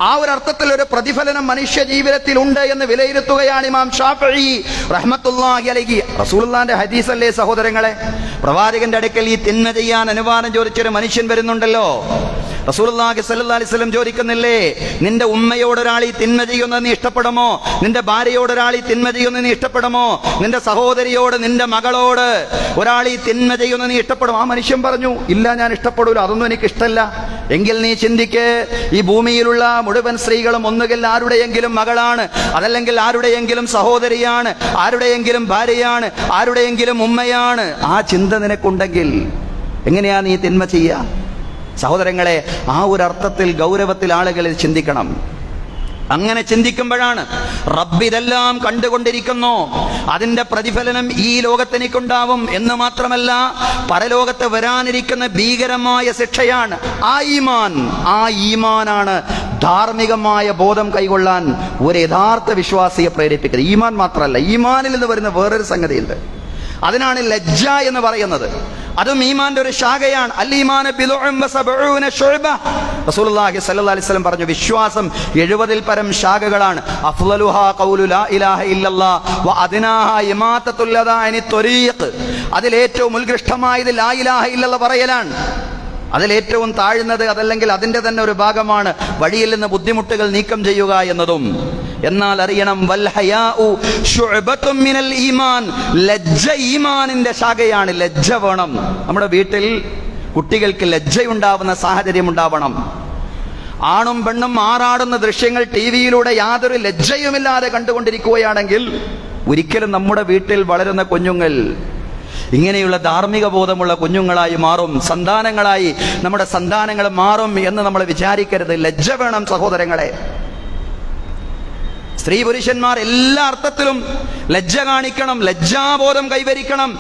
ആ ഒരു അർത്ഥത്തിൽ ഒരു പ്രതിഫലനം മനുഷ്യ ജീവിതത്തിൽ ഉണ്ട് എന്ന് വിലയിരുത്തുകയാണ് ഇമാം ഷാഫിഈ റഹ്മത്തുള്ളാഹി അലൈഹി. റസൂലുള്ളാഹിന്റെ ഹദീസല്ലേ സഹോദരങ്ങളെ, പ്രവാചകന്റെ അടുക്കൽ ഈ തിന്മ ചെയ്യാൻ അനുവാദം ചോദിച്ചൊരു മനുഷ്യൻ വരുന്നുണ്ടല്ലോ. റസൂലുള്ളാഹി സ്വല്ലല്ലാഹി അലൈഹി വസല്ലം ചോദിക്കുന്നില്ലേ, നിന്റെ ഉമ്മയോട് ഒരാൾ ഈ തിന്മ ചെയ്യുന്നത് നീ ഇഷ്ടപ്പെടുമോ? നിന്റെ ഭാര്യയോട് ഒരാൾ ഈ തിന്മ ചെയ്യുന്നത് നീ ഇഷ്ടപ്പെടുമോ? നിന്റെ സഹോദരിയോട്, നിന്റെ മകളോട് ഒരാൾ ഈ തിന്മ ചെയ്യുന്നത് നീ ഇഷ്ടപ്പെടുമോ? ആ മനുഷ്യൻ പറഞ്ഞു, ഇല്ല, ഞാൻ ഇഷ്ടപ്പെടൂല, അതൊന്നും എനിക്ക് ഇഷ്ടമല്ല. എങ്കിൽ നീ ചിന്തിക്ക്, ഈ ഭൂമിയിലുള്ള മുഴുവൻ സ്ത്രീകളും ഒന്നുകിൽ ആരുടെയെങ്കിലും മകളാണ്, അതല്ലെങ്കിൽ ആരുടെയെങ്കിലും സഹോദരിയാണ്, ആരുടെയെങ്കിലും ഭാര്യയാണ്, ആരുടെയെങ്കിലും ഉമ്മയാണ്. ആ ചിന്ത നിനക്കുണ്ടെങ്കിൽ എങ്ങനെയാ നീ തിന്മ ചെയ്യുക? സഹോദരങ്ങളെ, ആ ഒരു അർത്ഥത്തിൽ, ഗൗരവത്തിൽ ആളുകളിൽ ചിന്തിക്കണം. അങ്ങനെ ചിന്തിക്കുമ്പോഴാണ് റബ്ബിതെല്ലാം കണ്ടുകൊണ്ടിരിക്കുന്നു, അതിന്റെ പ്രതിഫലനം ഈ ലോകത്തെനിക്കുണ്ടാവും എന്ന് മാത്രമല്ല, പരലോകത്ത് വരാനിരിക്കുന്ന ഭീകരമായ ശിക്ഷയാണ്. ആ ഈമാനാണ് ധാർമ്മികമായ ബോധം കൈകൊള്ളാൻ ഒരു യഥാർത്ഥ വിശ്വാസിയെ പ്രേരിപ്പിക്കുന്നത്. ഈമാൻ മാത്രമല്ല, ഈമാനിൽ നിന്ന് വരുന്ന വേറൊരു സംഗതിയുണ്ട്. അതിനാണ് ലജ്ജ എന്ന് പറയുന്നത്. അതും ഈമാന്റെ ഒരു ശാഖയാണ്. അൽ ഈമാൻ ബിദ്ഉൻ വസബഊന ശുഅബ. റസൂലുള്ളാഹി സ്വല്ലല്ലാഹി അലൈഹി വസല്ലം പറഞ്ഞു, വിശ്വാസം 70-ൽ പരം ശാഖകളാണ്. അഫ്ളലുഹാ ഖൗലു ലാ ഇലാഹ ഇല്ലല്ലാഹ് വ അദ്നാഹാ ഇമാതത്തുൽ അദാ അനി ത്വരീഖ്. അതിലേറ്റവും ഉത്കൃഷ്ടമായത് ലാ ഇലാഹ ഇല്ലല്ലാഹ് പറയലാണ്. അതിലേറ്റവും താഴ്ന്നത്, അതല്ലെങ്കിൽ അതിന്റെ തന്നെ ഒരു ഭാഗമാണ് വഴിയിൽ നിന്ന് ബുദ്ധിമുട്ടുകൾ നീക്കം ചെയ്യുക എന്നതും. എന്നാൽ അറിയണം, വൽ ഹയാഉ ശുഅബത്തും മിനൽ ഈമാൻ. ലജ്ജ ഈമാനിന്റെ ശാഖയാണ്. ലജ്ജ വേണം. നമ്മുടെ വീട്ടിൽ കുട്ടികൾക്ക് ലജ്ജയുണ്ടാവുന്ന സാഹചര്യം ഉണ്ടാവണം. ആണും പെണ്ണും ആറാടുന്ന ദൃശ്യങ്ങൾ ടിവിയിലൂടെ യാതൊരു ലജ്ജയുമില്ലാതെ കണ്ടുകൊണ്ടിരിക്കുകയാണെങ്കിൽ ഒരിക്കലും നമ്മുടെ വീട്ടിൽ വളരുന്ന കുഞ്ഞുങ്ങൾ ഇങ്ങനെയുള്ള ധാർമ്മിക ബോധമുള്ള കുഞ്ഞുങ്ങളായി മാറും, സന്താനങ്ങളായി നമ്മുടെ സന്താനങ്ങൾ മാറും എന്ന് നമ്മൾ വിചാരിക്കരുത്. ലജ്ജ വേണം സഹോദരങ്ങളെ. സ്ത്രീ പുരുഷന്മാർ എല്ലാ അർത്ഥത്തിലും ലജ്ജ കാണിക്കണം, ലജ്ജാബോധം കൈവരിക്കണം.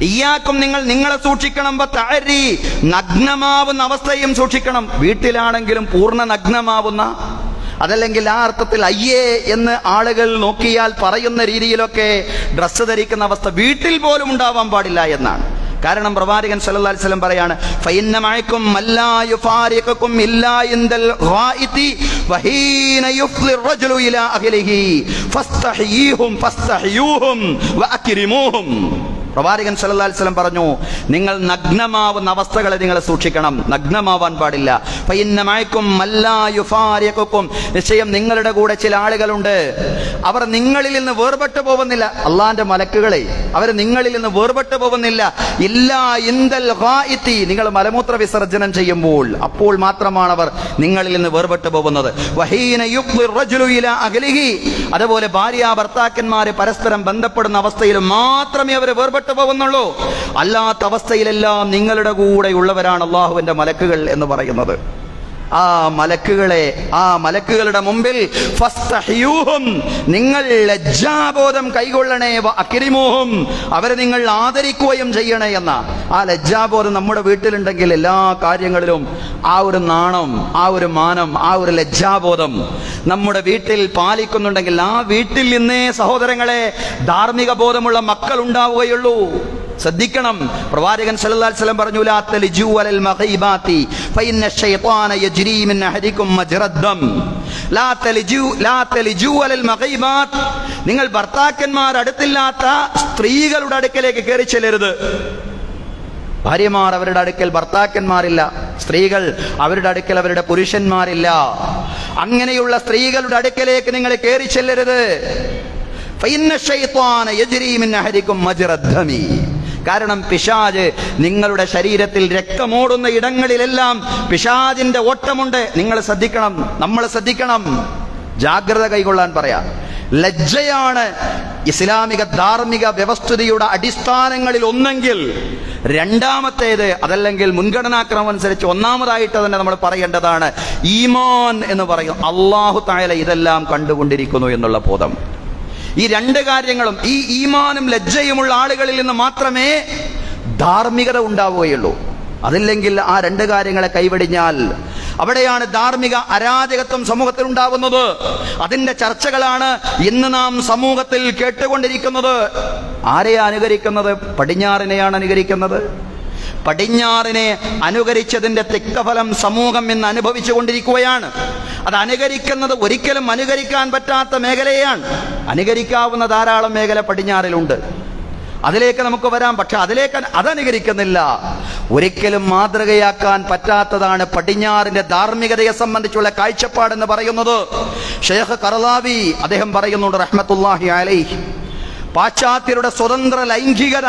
ഇയ്യാക്കും നിങ്ങൾ നിങ്ങളെ സൂക്ഷിക്കണം. നഗ്നമാവുന്ന അവസ്ഥയും സൂക്ഷിക്കണം. വീട്ടിലാണെങ്കിലും പൂർണ്ണ നഗ്നമാവുന്ന, അതല്ലെങ്കിൽ ആ അർത്ഥത്തിൽ അയ്യേ എന്ന് ആളുകൾ നോക്കിയാൽ പറയുന്ന രീതിയിലൊക്കെ ഡ്രസ്സ് ധരിക്കുന്ന അവസ്ഥ വീട്ടിൽ പോലും ഉണ്ടാവാൻ പാടില്ല എന്നാണ്. കാരണം പ്രവാചകൻ സല്ലല്ലാഹു അലൈഹി വസല്ലം പറയാണ്, ഫഇന്ന മഅക്കും മല്ലാ യുഫാരിഖുകും ഇല്ലാ ഇൻദൽ ഗായിതി വഹീന യുഫ്ളി റജുലു ഇലാ അഹ്ലിഹി ഫസ്തഹിയൂഹും വഅക്രിമൂഹും. പ്രവാചകൻ സല്ലല്ലാഹു അലൈഹി വസല്ലം പറഞ്ഞു, നിങ്ങൾ നഗ്നമാവുന്ന അവസ്ഥകളെ നിങ്ങൾ സൂക്ഷിക്കണം, നഗ്നമാവാൻ പാടില്ല. ഫഇന്ന മഅക്കും മല്ലാ യുഫാരിഖുകും, നിശ്ചയം നിങ്ങളുടെ കൂടെ ചില ആളുകളുണ്ട്, അവർ നിങ്ങളിൽ നിന്ന് വേർപെട്ടു പോകുന്നില്ല. അള്ളാന്റെ മലക്കുകളെ, അവർ നിങ്ങളിൽ നിന്ന് വേർപെട്ടു പോകുന്നില്ല. ഇല്ലാ ഇൻദൽ ഗായിതി, നിങ്ങൾ മലമൂത്ര വിസർജനം ചെയ്യുമ്പോൾ അപ്പോൾ മാത്രമാണ് അവർ നിങ്ങളിൽ നിന്ന് വേർപെട്ടു പോകുന്നത്. വഹീന യുഫ്ളി റജുലു ഇലാ അഹ്ലിഹി, അതുപോലെ ഭാര്യ ഭർത്താക്കന്മാരെ പരസ്പരം ബന്ധപ്പെടുന്ന അവസ്ഥയിൽ മാത്രമേ അവർ വേർപെട്ടു പോകുന്നുള്ളൂ. അല്ലാത്ത അവസ്ഥയിലെല്ലാം നിങ്ങളുടെ കൂടെ ഉള്ളവരാണ് അള്ളാഹുവിന്റെ മലക്കുകൾ എന്ന് പറയുന്നത്. ആ മലക്കുകളുടെ മുമ്പിൽ ഫസ്തഹിയൂഹും, നിങ്ങൾ ലജ്ജാബോധം കൈകൊള്ളണേ, വഅക്രിമൂഹും, അവരെ നിങ്ങൾ ആദരിക്കുകയും ചെയ്യണേ എന്ന ആ ലജ്ജാബോധം നമ്മുടെ വീട്ടിലുണ്ടെങ്കിൽ എല്ലാ കാര്യങ്ങളിലും ആ ഒരു നാണം, ആ ഒരു മാനം, ആ ഒരു ലജ്ജാബോധം നമ്മുടെ വീട്ടിൽ പാലിക്കുന്നുണ്ടെങ്കിൽ ആ വീട്ടിൽ നിന്നേ സഹോദരങ്ങളെ ധാർമ്മിക ബോധമുള്ള മക്കൾ ഉണ്ടാവുകയുള്ളൂ. ശ്രദ്ധിക്കണം. പ്രവാചകൻ സല്ലല്ലാഹു അലൈഹി വസല്ലം പറഞ്ഞു, ലാ തലിജു അലൽ മഗീബാതി ഫഇന്ന ശൈത്താന യജ്രി മിൻ അഹദികും മജ്റദ്ദം. ലാ തലിജു അലൽ മഗീബാത്, നിങ്ങൾ ഭർത്താക്കന്മാർ അടുത്തില്ലാത്ത സ്ത്രീകളുടെ അടുക്കലേക്ക് കയറി ചെല്ലരുത്. ഭാര്യമാർ അവരുടെ അടുക്കൽ ഭർത്താക്കന്മാരില്ല, സ്ത്രീകൾ അവരുടെ അടുക്കൽ അവരുടെ പുരുഷന്മാരില്ല. അങ്ങനെയുള്ള സ്ത്രീകളുടെ അടുക്കലേക്ക് നിങ്ങൾ കയറി ചെല്ലരുത്. ഫഇന്ന ശൈത്താന യജ്രി മിൻ അഹദികും മജ്റദ്ദമി, കാരണം പിശാച് നിങ്ങളുടെ ശരീരത്തിൽ രക്തമോടുന്ന ഇടങ്ങളിലെല്ലാം പിശാചിന്റെ ഓട്ടമുണ്ട്. നിങ്ങൾ ശ്രദ്ധിക്കണം, നമ്മൾ ശ്രദ്ധിക്കണം, ജാഗ്രത കൈകൊള്ളാൻ പറയാം. ലജ്ജയാണ് ഇസ്ലാമിക ധാർമ്മിക വ്യവസ്ഥിതിയുടെ അടിസ്ഥാനങ്ങളിൽ ഒന്നെങ്കിൽ, രണ്ടാമത്തേത് അതല്ലെങ്കിൽ മുൻഗണനാക്രമം അനുസരിച്ച് ഒന്നാമതായിട്ട് തന്നെ നമ്മൾ പറയേണ്ടതാണ് ഈമാൻ എന്ന് പറയും. അല്ലാഹു തആല ഇതെല്ലാം കണ്ടുകൊണ്ടിരിക്കുന്നു എന്നുള്ള ബോധം. ഈ രണ്ട് കാര്യങ്ങളും, ഈ ഈമാനും ലജ്ജയുമുള്ള ആളുകളിൽ നിന്ന് മാത്രമേ ധാർമ്മികത ഉണ്ടാവുകയുള്ളൂ. അതില്ലെങ്കിൽ ആ രണ്ട് കാര്യങ്ങളെ കൈവെടിഞ്ഞാൽ അവിടെയാണ് ധാർമ്മിക അരാജകത്വം സമൂഹത്തിൽ ഉണ്ടാവുന്നത്. അതിന്റെ ചർച്ചകളാണ് ഇന്ന് നാം സമൂഹത്തിൽ കേട്ടുകൊണ്ടിരിക്കുന്നത്. ആരെയാ അനുകരിക്കുന്നത്? പടിഞ്ഞാറിനെയാണ് അനുകരിക്കുന്നത്. പടിഞ്ഞാറിനെ അനുകരിച്ചതിന്റെ തിക്തഫലം സമൂഹം ഇന്ന് അനുഭവിച്ചു കൊണ്ടിരിക്കുകയാണ്. അത് അനുകരിക്കുന്നത് ഒരിക്കലും അനുകരിക്കാൻ പറ്റാത്ത മേഖലയാണ്. അനുകരിക്കാവുന്ന ധാരാളം മേഖല പടിഞ്ഞാറിലുണ്ട്, അതിലേക്ക് നമുക്ക് വരാം. പക്ഷെ അതനുകരിക്കുന്നില്ല. ഒരിക്കലും മാതൃകയാക്കാൻ പറ്റാത്തതാണ് പടിഞ്ഞാറിന്റെ ധാർമ്മികതയെ സംബന്ധിച്ചുള്ള കാഴ്ചപ്പാടെന്ന് പറയുന്നത്. ഷെയ്ഖ് ഖർളാവി അദ്ദേഹം പറയുന്നുണ്ട് റഹ്മത്തുള്ളാഹി അലൈഹി, പാശ്ചാത്യരുടെ സ്വതന്ത്ര ലൈംഗികത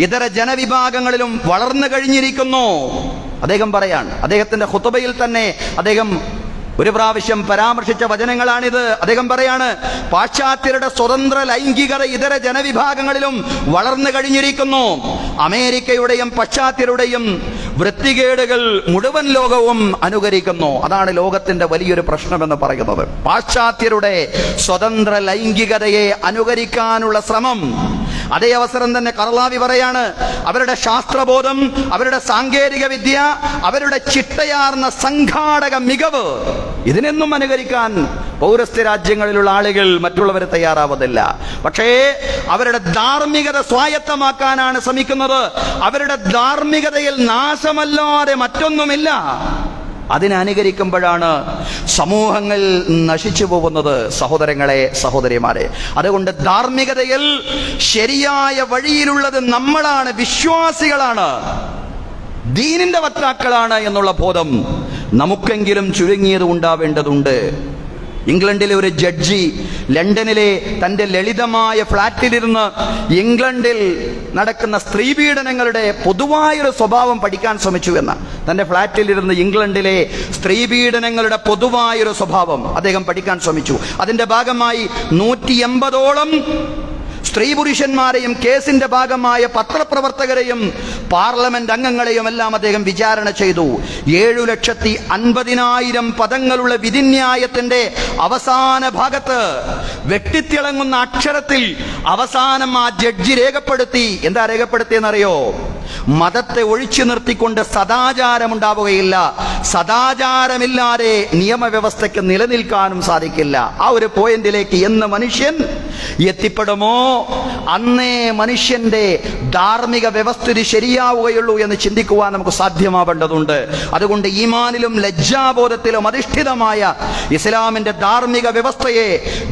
ഇതര ജനവിഭാഗങ്ങളിലും വളർന്നു കഴിഞ്ഞിരിക്കുന്നു. അദ്ദേഹം പറയാണ്, അദ്ദേഹത്തിന്റെ ഖുതുബയിൽ തന്നെ അദ്ദേഹം ഒരു പ്രാവശ്യം പരാമർശിച്ച വചനങ്ങളാണിത്. അദ്ദേഹം പറയാണ്, പാശ്ചാത്യരുടെ സ്വതന്ത്ര ലൈംഗികത ഇതര ജനവിഭാഗങ്ങളിലും വളർന്നു കഴിഞ്ഞിരിക്കുന്നു. അമേരിക്കയുടെയും പാശ്ചാത്യരുടെയും വൃത്തികേടുകൾ മുഴുവൻ ലോകവും അനുകരിക്കുന്നു. അതാണ് ലോകത്തിന്റെ വലിയൊരു പ്രശ്നമെന്ന് പറയുന്നത്. പാശ്ചാത്യരുടെ സ്വതന്ത്ര ലൈംഗികതയെ അനുകരിക്കാനുള്ള ശ്രമം. അതേ അവസരം തന്നെ ഖർളാവി പറയാണ്, അവരുടെ ശാസ്ത്രബോധം, അവരുടെ സാങ്കേതിക വിദ്യ, അവരുടെ ചിട്ടയാർന്ന സംഘാടക മികവ്, ഇതിനൊന്നും അനുകരിക്കാൻ പൗരസ്ത്യ രാജ്യങ്ങളിലുള്ള ആളുകൾ മറ്റുള്ളവരെ തയ്യാറാവുന്നില്ല. പക്ഷേ അവരുടെ ധാർമ്മികത സ്വായത്തമാക്കാനാണ് ശ്രമിക്കുന്നത്. അവരുടെ ധാർമ്മികതയിൽ നാശമല്ലാതെ മറ്റൊന്നുമില്ല. അതിനനുകരിക്കുമ്പോഴാണ് സമൂഹങ്ങൾ നശിച്ചു പോകുന്നത്. സഹോദരങ്ങളെ, സഹോദരിമാരെ, അതുകൊണ്ട് ധാർമ്മികതയിൽ ശരിയായ വഴിയിലുള്ളത് നമ്മളാണ്, വിശ്വാസികളാണ്, ദീനിന്റെ വക്താക്കളാണ് എന്നുള്ള ബോധം നമുക്കെങ്കിലും ചുരുങ്ങിയത് ഉണ്ടാവേണ്ടതുണ്ട്. ഇംഗ്ലണ്ടിലെ ഒരു ജഡ്ജി ലണ്ടനിലെ തൻ്റെ ലളിതമായ ഫ്ലാറ്റിലിരുന്ന് ഇംഗ്ലണ്ടിൽ നടക്കുന്ന സ്ത്രീപീഡനങ്ങളുടെ പൊതുവായൊരു സ്വഭാവം പഠിക്കാൻ ശ്രമിച്ചു എന്ന തൻ്റെ ഫ്ലാറ്റിലിരുന്ന് ഇംഗ്ലണ്ടിലെ സ്ത്രീപീഡനങ്ങളുടെ പൊതുവായൊരു സ്വഭാവം അദ്ദേഹം പഠിക്കാൻ ശ്രമിച്ചു. അതിൻ്റെ ഭാഗമായി 180ഓളം സ്ത്രീ പുരുഷന്മാരെയും കേസിന്റെ ഭാഗമായ പത്രപ്രവർത്തകരെയും പാർലമെന്റ് അംഗങ്ങളെയും എല്ലാം അദ്ദേഹം വിചാരണ ചെയ്തു. 7,50,000 പദങ്ങളുള്ള വിധിന്യായത്തിന്റെ അവസാന ഭാഗത്ത് വെട്ടിത്തിളങ്ങുന്ന അക്ഷരത്തിൽ അവസാനം ആ ജഡ്ജി രേഖപ്പെടുത്തി. എന്താ രേഖപ്പെടുത്തിയെന്നറിയോ? മതത്തെ ഒഴിച്ചു നിർത്തിക്കൊണ്ട് സദാചാരമുണ്ടാവുകയില്ല, സദാചാരമില്ലാതെ നിയമവ്യവസ്ഥയ്ക്ക് നിലനിൽക്കാനും സാധിക്കില്ല. ആ ഒരു പോയിന്റിലേക്ക് എന്ന് മനുഷ്യൻ എത്തിപ്പെടുമോ അന്നേ മനുഷ്യന്റെ ധാർമ്മിക വ്യവസ്ഥിതി ശരിയാവുകയുള്ളൂ എന്ന് ചിന്തിക്കുവാൻ നമുക്ക് സാധ്യമാവേണ്ടതുണ്ട്. അതുകൊണ്ട് ഈമാനിലും ലജ്ജാബോധത്തിലും അധിഷ്ഠിതമായ ഇസ്ലാമിന്റെ ധാർമ്മിക വ്യവസ്ഥയെ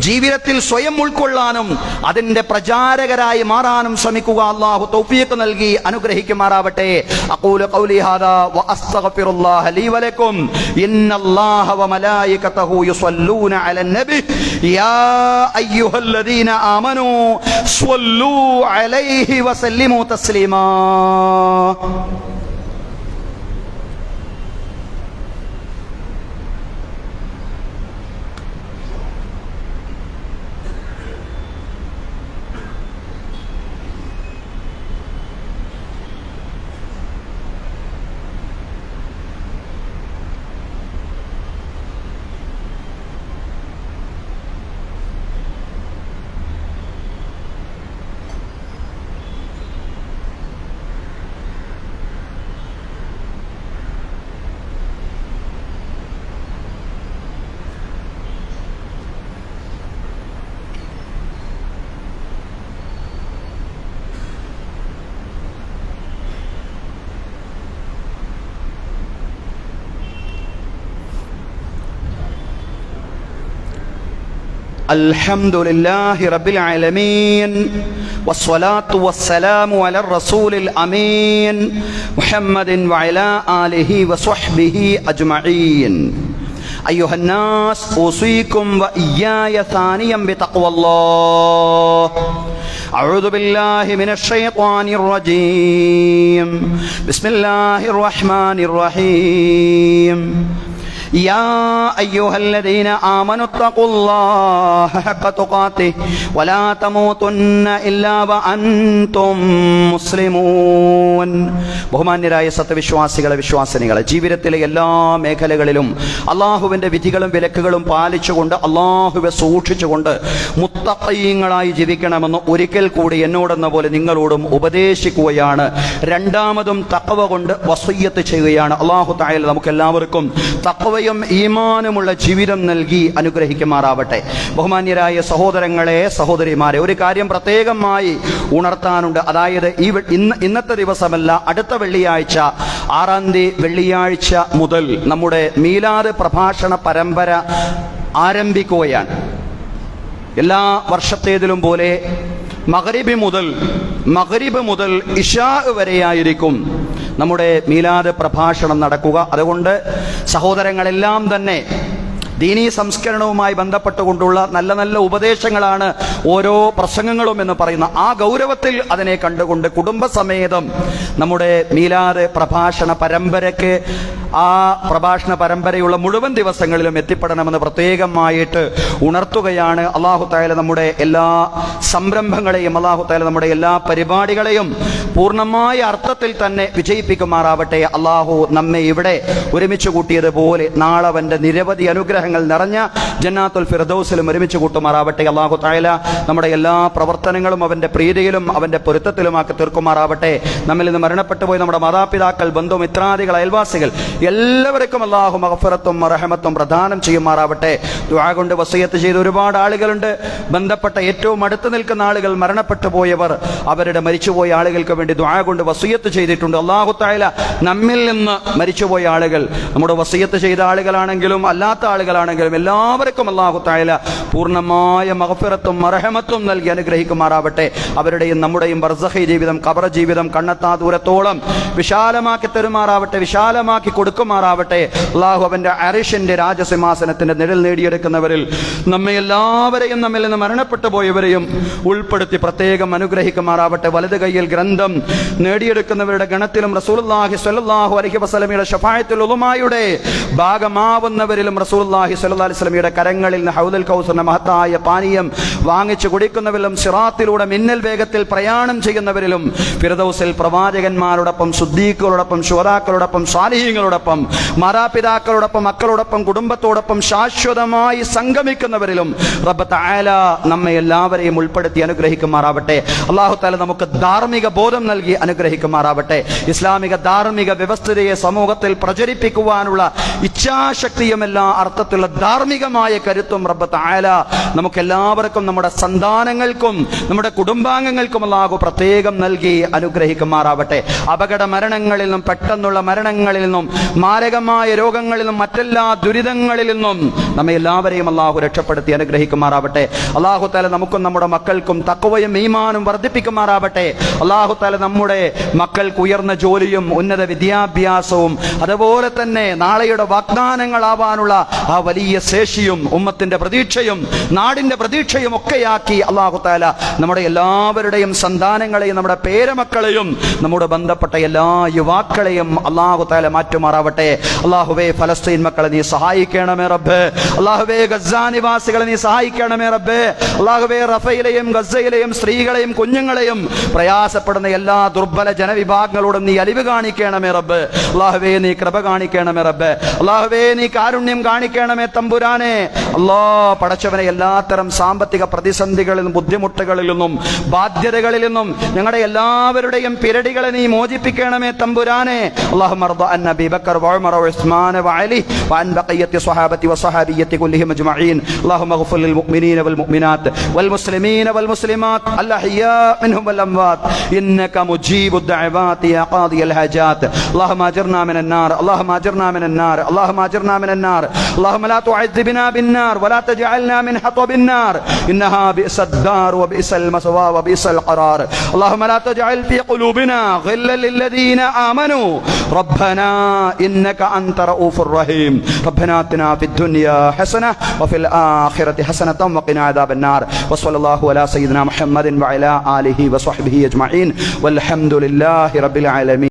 ജീവിതത്തിൽ സ്വയം ഉൾക്കൊള്ളാനും അതിന്റെ പ്രചാരകരായി മാറാനും ശ്രമിക്കുക. അല്ലാഹു തൗഫീഖ് നൽകി അനുഗ്രഹിക്കുമാറാവട്ടെ. അഖൂലു ഖൗലി ഹാദാ വ അസ്തഗ്ഫിറുല്ലാഹ ലീ വലക്കും. ഇന്നല്ലാഹ വ മലായികതഹു യുസല്ലൂന അലൻ നബി യാ അയ്യുഹല്ലദീന ആമനൂ സ്വല്ലൂ അലൈഹി വസല്ലിമൂ തസ്ലീമാ. അൽഹംദുലില്ലാഹി റബ്ബിൽ ആലമീൻ വസ്സലാത്തു വസ്സലാമു അലർ റസൂലിൽ അമീൻ മുഹമ്മദിൻ വഅലാ ആലിഹി വസ്വഹ്ബിഹി അജ്മഈൻ. അയ്യുഹന്നാസ് ഊസീകും വഇയ്യായ സാനിയം ബിതഖ്വല്ലാഹ്. അഊദു ബില്ലാഹി മിനശ് ശൈത്വാനിർ റജീം. ബിസ്മില്ലാഹിർ റഹ്മാനിർ റഹീം. يا أيها الذين آمنوا اتقوا الله حق تقاته ولا تموتن إلا وأنتم مسلمون. ബഹുമാന്യരായ സത്യവിശ്വാസികളെ, വിശ്വാസിനികളെ, ജീവിതത്തിലെ എല്ലാ മേഖലകളിലും അള്ളാഹുവിൻ്റെ വിധികളും വിലക്കുകളും പാലിച്ചുകൊണ്ട് അള്ളാഹുവെ സൂക്ഷിച്ചുകൊണ്ട് മുത്തഖീങ്ങളായി ജീവിക്കണമെന്ന് ഒരിക്കൽ കൂടി എന്നോടെന്ന പോലെ നിങ്ങളോടും ഉപദേശിക്കുകയാണ്. രണ്ടാമതും തഖ്വ കൊണ്ട് വസിയ്യത്ത് ചെയ്യുകയാണ്. അള്ളാഹു തആല നമുക്കെല്ലാവർക്കും തഖ്വ ഈമാനുമുള്ള ജീവിതം നൽകി അനുഗ്രഹിക്കുമാറാവട്ടെ. ബഹുമാന്യരായ സഹോദരങ്ങളെ, സഹോദരിമാരെ, ഒരു കാര്യം പ്രത്യേകമായി ഉണർത്താനുണ്ട്. അതായത് ഇന്നത്തെ ദിവസമല്ല, അടുത്ത വെള്ളിയാഴ്ച 6-ാം തീയതി വെള്ളിയാഴ്ച മുതൽ നമ്മുടെ മീലാദ് പ്രഭാഷണ പരമ്പര ആരംഭിക്കുകയാണ്. എല്ലാ വർഷത്തേതിലും പോലെ മഗ്രിബ് മുതൽ ഇശാ വരെയായിരിക്കും നമ്മുടെ മീലാദ് പ്രഭാഷണം നടക്കുക. അതുകൊണ്ട് സഹോദരങ്ങളെല്ലാം തന്നെ ദീനീ സംസ്കരണവുമായി ബന്ധപ്പെട്ടുകൊണ്ടുള്ള നല്ല നല്ല ഉപദേശങ്ങളാണ് ഓരോ പ്രസംഗങ്ങളും എന്ന് പറയുന്ന ആ ഗൗരവത്തിൽ അതിനെ കണ്ടുകൊണ്ട് കുടുംബസമേതം നമ്മുടെ മീലാദ് പ്രഭാഷണ പരമ്പരയ്ക്ക് ആ പ്രഭാഷണ പരമ്പരയുള്ള മുഴുവൻ ദിവസങ്ങളിലും എത്തിപ്പെടണമെന്ന് പ്രത്യേകമായിട്ട് ഉണർത്തുകയാണ്. അല്ലാഹു തആല നമ്മുടെ എല്ലാ സംരംഭങ്ങളെയും, അല്ലാഹു തആല നമ്മുടെ എല്ലാ പരിപാടികളെയും പൂർണ്ണമായ അർത്ഥത്തിൽ തന്നെ വിജയിപ്പിക്കുമാറാവട്ടെ. അല്ലാഹു നമ്മെ ഇവിടെ ഒരുമിച്ച് കൂട്ടിയതുപോലെ നാളെ അവൻ്റെ നിരവധി അനുഗ്രഹങ്ങൾ നിറഞ്ഞ ജന്നാത്തുൽ ഫിർദൗസിലും ഒരുമിച്ച് കൂട്ടുമാറാവട്ടെ. അല്ലാഹു തആല നമ്മുടെ എല്ലാ പ്രവർത്തനങ്ങളും അവൻ്റെ പ്രീതിയിലും അവൻ്റെ പൊരുത്തത്തിലുമാക്കി തീർക്കുമാറാവട്ടെ. നമ്മിൽ നിന്ന് മരണപ്പെട്ടു പോയി നമ്മുടെ മാതാപിതാക്കൾ, ബന്ധുമിത്രാദികൾ, അയൽവാസികൾ എല്ലാവർക്കും അല്ലാഹു മഗ്ഫിറത്തും റഹ്മത്തും പ്രദാനം ചെയ്യുമാറാവട്ടെ. ദുആ കൊണ്ട് വസിയത്ത് ചെയ്ത ഒരുപാട് ആളുകളുണ്ട്. ബന്ധപ്പെട്ട ഏറ്റവും അടുത്ത് നിൽക്കുന്ന ആളുകൾ, മരണപ്പെട്ടു പോയവർ, അവരുടെ മരിച്ചുപോയ ആളുകൾക്ക് വേണ്ടി ദുആ കൊണ്ട് വസിയത്ത് ചെയ്തിട്ടുണ്ട്. അല്ലാഹു തആല നമ്മിൽ നിന്ന് മരിച്ചുപോയ ആളുകൾ, നമ്മുടെ വസിയത്ത് ചെയ്ത ആളുകളാണെങ്കിലും അല്ലാത്ത ആളുകളാണെങ്കിലും എല്ലാവർക്കും അല്ലാഹു തആല പൂർണ്ണമായ മഗ്ഫിറത്തും റഹ്മത്തും നൽകി അനുഗ്രഹിക്കുമാറാവട്ടെ. അവരുടെയും നമ്മുടെയും ബർസഖി ജീവിതം, ഖബർ ജീവിതം കണ്ണെത്താ ദൂരത്തോളം വിശാലമാക്കി തരുമാറാവട്ടെ, വിശാലമാക്കി കൊടുക്കുമാറാവട്ടെ. അള്ളാഹു അവന്റെ അരിഷിന്റെ രാജസിംഹാസനത്തിന്റെ നിഴൽ നേടിയെടുക്കുന്നവരിൽ നമ്മെ എല്ലാവരെയും നമ്മിൽ നിന്ന് മരണപ്പെട്ടു പോയവരെയും ഉൾപ്പെടുത്തി പ്രത്യേകം അനുഗ്രഹിക്കുമാറാവട്ടെ. വലത് കൈയിൽ ഗ്രന്ഥം നേടിയെടുക്കുന്നവരുടെ ഗണത്തിലും റസൂലുള്ളാഹി സ്വല്ലല്ലാഹു അലൈഹി വസല്ലമയുടെ ശഫാഅത്തുൽ ഉലമായുടെ ഭാഗമാവുന്നവരിലും റസൂലുള്ളാഹി സ്വല്ലല്ലാഹു അലൈഹി വസല്ലമയുടെ കരങ്ങളിൽ നിന്ന് ഹൗദുൽ കൗസറിന്റെ മഹത്തായ പാനീയം വാങ്ങിച്ചു കുടിക്കുന്നവരിലും സിറാത്തിലൂടെ മിന്നൽ വേഗത്തിൽ പ്രയാണം ചെയ്യുന്നവരിലും ഫിർദൗസിൽ പ്രവാചകന്മാരോടൊപ്പം സുദ്ദീഖുകളോടൊപ്പം ശുഹദാക്കളോടൊപ്പം സാലിഹീങ്ങളോടൊപ്പം മാതാപിതാക്കളോടൊപ്പം മക്കളോടൊപ്പം കുടുംബത്തോടൊപ്പം ശാശ്വതമായി സംഗമിക്കുന്നവരിലും റബ്ബ് തആല നമ്മെ എല്ലാവരെയും ഉൾപ്പെടുത്തി അനുഗ്രഹിക്കുമാറാവട്ടെ. അല്ലാഹു തആല നമുക്ക് ധാർമ്മിക ബോധം നൽകി അനുഗ്രഹിക്കുമാറാവട്ടെ. ഇസ്ലാമിക ധാർമ്മിക വ്യവസ്ഥിതിയെ സമൂഹത്തിൽ പ്രചരിപ്പിക്കുവാനുള്ള ഇച്ഛാശക്തിയും എല്ലാ അർത്ഥത്തിലുള്ള ധാർമ്മികമായ കരുത്തും റബ്ബ് തആല നമുക്ക് എല്ലാവർക്കും നമ്മുടെ സന്താനങ്ങൾക്കും നമ്മുടെ കുടുംബാംഗങ്ങൾക്കും അല്ലാഹു പ്രത്യേകം നൽകി അനുഗ്രഹിക്കുമാറാവട്ടെ. അപകട മരണങ്ങളിൽ നിന്നും പെട്ടെന്നുള്ള മരണങ്ങളിൽ നിന്നും മാരകമായ രോഗങ്ങളിൽ നിന്നും മറ്റെല്ലാ ദുരിതങ്ങളിൽ നിന്നും നമ്മെ എല്ലാവരെയും അല്ലാഹു രക്ഷപ്പെടുത്തി അനുഗ്രഹിക്കുമാറാവട്ടെ. അല്ലാഹു തആല നമുക്കും നമ്മുടെ മക്കൾക്കും തഖ്വയും ഈമാനും വർദ്ധിപ്പിക്കുമാറാവട്ടെ. അല്ലാഹു തആല നമ്മുടെ മക്കൾക്ക് ഉയർന്ന ജോലിയും ഉന്നത വിദ്യാഭ്യാസവും അതുപോലെ തന്നെ നാളെയുടെ വാഗ്ദാനങ്ങളാവാനുള്ള ആ വലിയ ശേഷിയും ഉമ്മത്തിന്റെ പ്രതീക്ഷയും നാടിന്റെ പ്രതീക്ഷയും ഒക്കെയാക്കി അല്ലാഹു തആല നമ്മുടെ എല്ലാവരുടെയും സന്താനങ്ങളെയും നമ്മുടെ പേരമക്കളെയും നമ്മുടെ ബന്ധപ്പെട്ട എല്ലാ യുവാക്കളെയും അല്ലാഹു തആല മാറ്റുമാറാവട്ടെ. അല്ലാഹുവേ, ഫലസ്തീൻ മക്കളെ നീ സഹായിക്കണമേ റബ്ബേ. അല്ലാഹുവേ, ഗസ്സ നിവാസികളെ നീ സഹായിക്കണമേ റബ്ബേ. അല്ലാഹുവേ, റഫയിലെയും ഗസ്സയിലെയും സ്ത്രീകളെയും കുഞ്ഞുങ്ങളെയും പ്രയാസപ്പെടുന്ന എല്ലാ ദുർബല ജനവിഭാഗങ്ങളോടും നീ അലിവ് കാണിക്കണമേ റബ്ബേ. അല്ലാഹുവേ, നീ കൃപ കാണിക്കണമേ റബ്ബേ. അല്ലാഹുവേ, നീ കാരുണ്യം കാണിക്കണമേ തമ്പുരാനെ. അല്ലാഹ് പടച്ചവനെ, എല്ലാത്തരം സാമ്പത്തിക പ്രതിസന്ധികളിൽ നിന്നും ബുദ്ധിമുട്ടുകളിൽ നിന്നും ബാധ്യതകളിൽ നിന്നും ഞങ്ങളുടെ എല്ലാവരുടെയും പിരടികളെ നീ മോചിപ്പിക്കണമേ തമ്പുരാനെ. അല്ലാഹുമ്മ അർദ അൻ അബീ ബക്കർ വഉമർ വഉസ്മാൻ വഅലി വഅൻ ബഖിയത്തി സ്വഹാബത്തി വസ്വഹാബിയ്യത്തി കുല്ലിഹിം അജ്മഈൻ. അല്ലാഹുമ്മ ഗ്ഫിർ ലിൽ മുഅ്മിനീന വൽ മുഅ്മിനാത്ത് വൽ മുസ്ലിമീന വൽ മുസ്ലിമാത്ത് അൽ അഹ്യാ മിൻഹും വൽ അംവാത്ത് ഇന്നക മുജീബുദ് ദഅവാതി യാ ഖാദിയൽ ഹാജാത്ത്. അല്ലാഹുമ്മ അജിർനാ മിനൻ നാർ. അല്ലാഹുമ്മ അജിർനാ മിനൻ നാർ. അല്ലാഹുമ്മ അജിർനാ മിനൻ നാർ. അല്ലാഹുമ്മ ലാ തുഅദ്ദിബ്നാ ബിൻ നാർ വലാ തജഅൽനാ മിൻ ഹതബിൻ നാർ ഇന്നഹാ ബിഅസദ് ദാർ വബിഅസൽ മസ്വാ വബിഅസൽ ഖറാർ. അല്ലാഹുമ്മ ലാ തജഅൽ ഫീ ഖുലൂബിനാ ഗില്ലൻ ലില്ലദീന ആമനൂ റബ്ബനാ ഇന്നക അൻത റഊഫുർ റഹീം. റബ്ബനാ ആതിനാ ഫിദ് ദുനിയാ ഹസന വഫിൽ ആഖിറതി ഹസനതൻ വഖിനാ അദാബൻ നാർ. വസ്സല്ലല്ലാഹു അലാ സയ്യിദിനാ മുഹമ്മദിൻ വഅലാ ആലിഹി വസ്വഹ്ബിഹി അജ്മഈൻ വൽഹംദുലില്ലാഹി റബ്ബിൽ ആലമീൻ.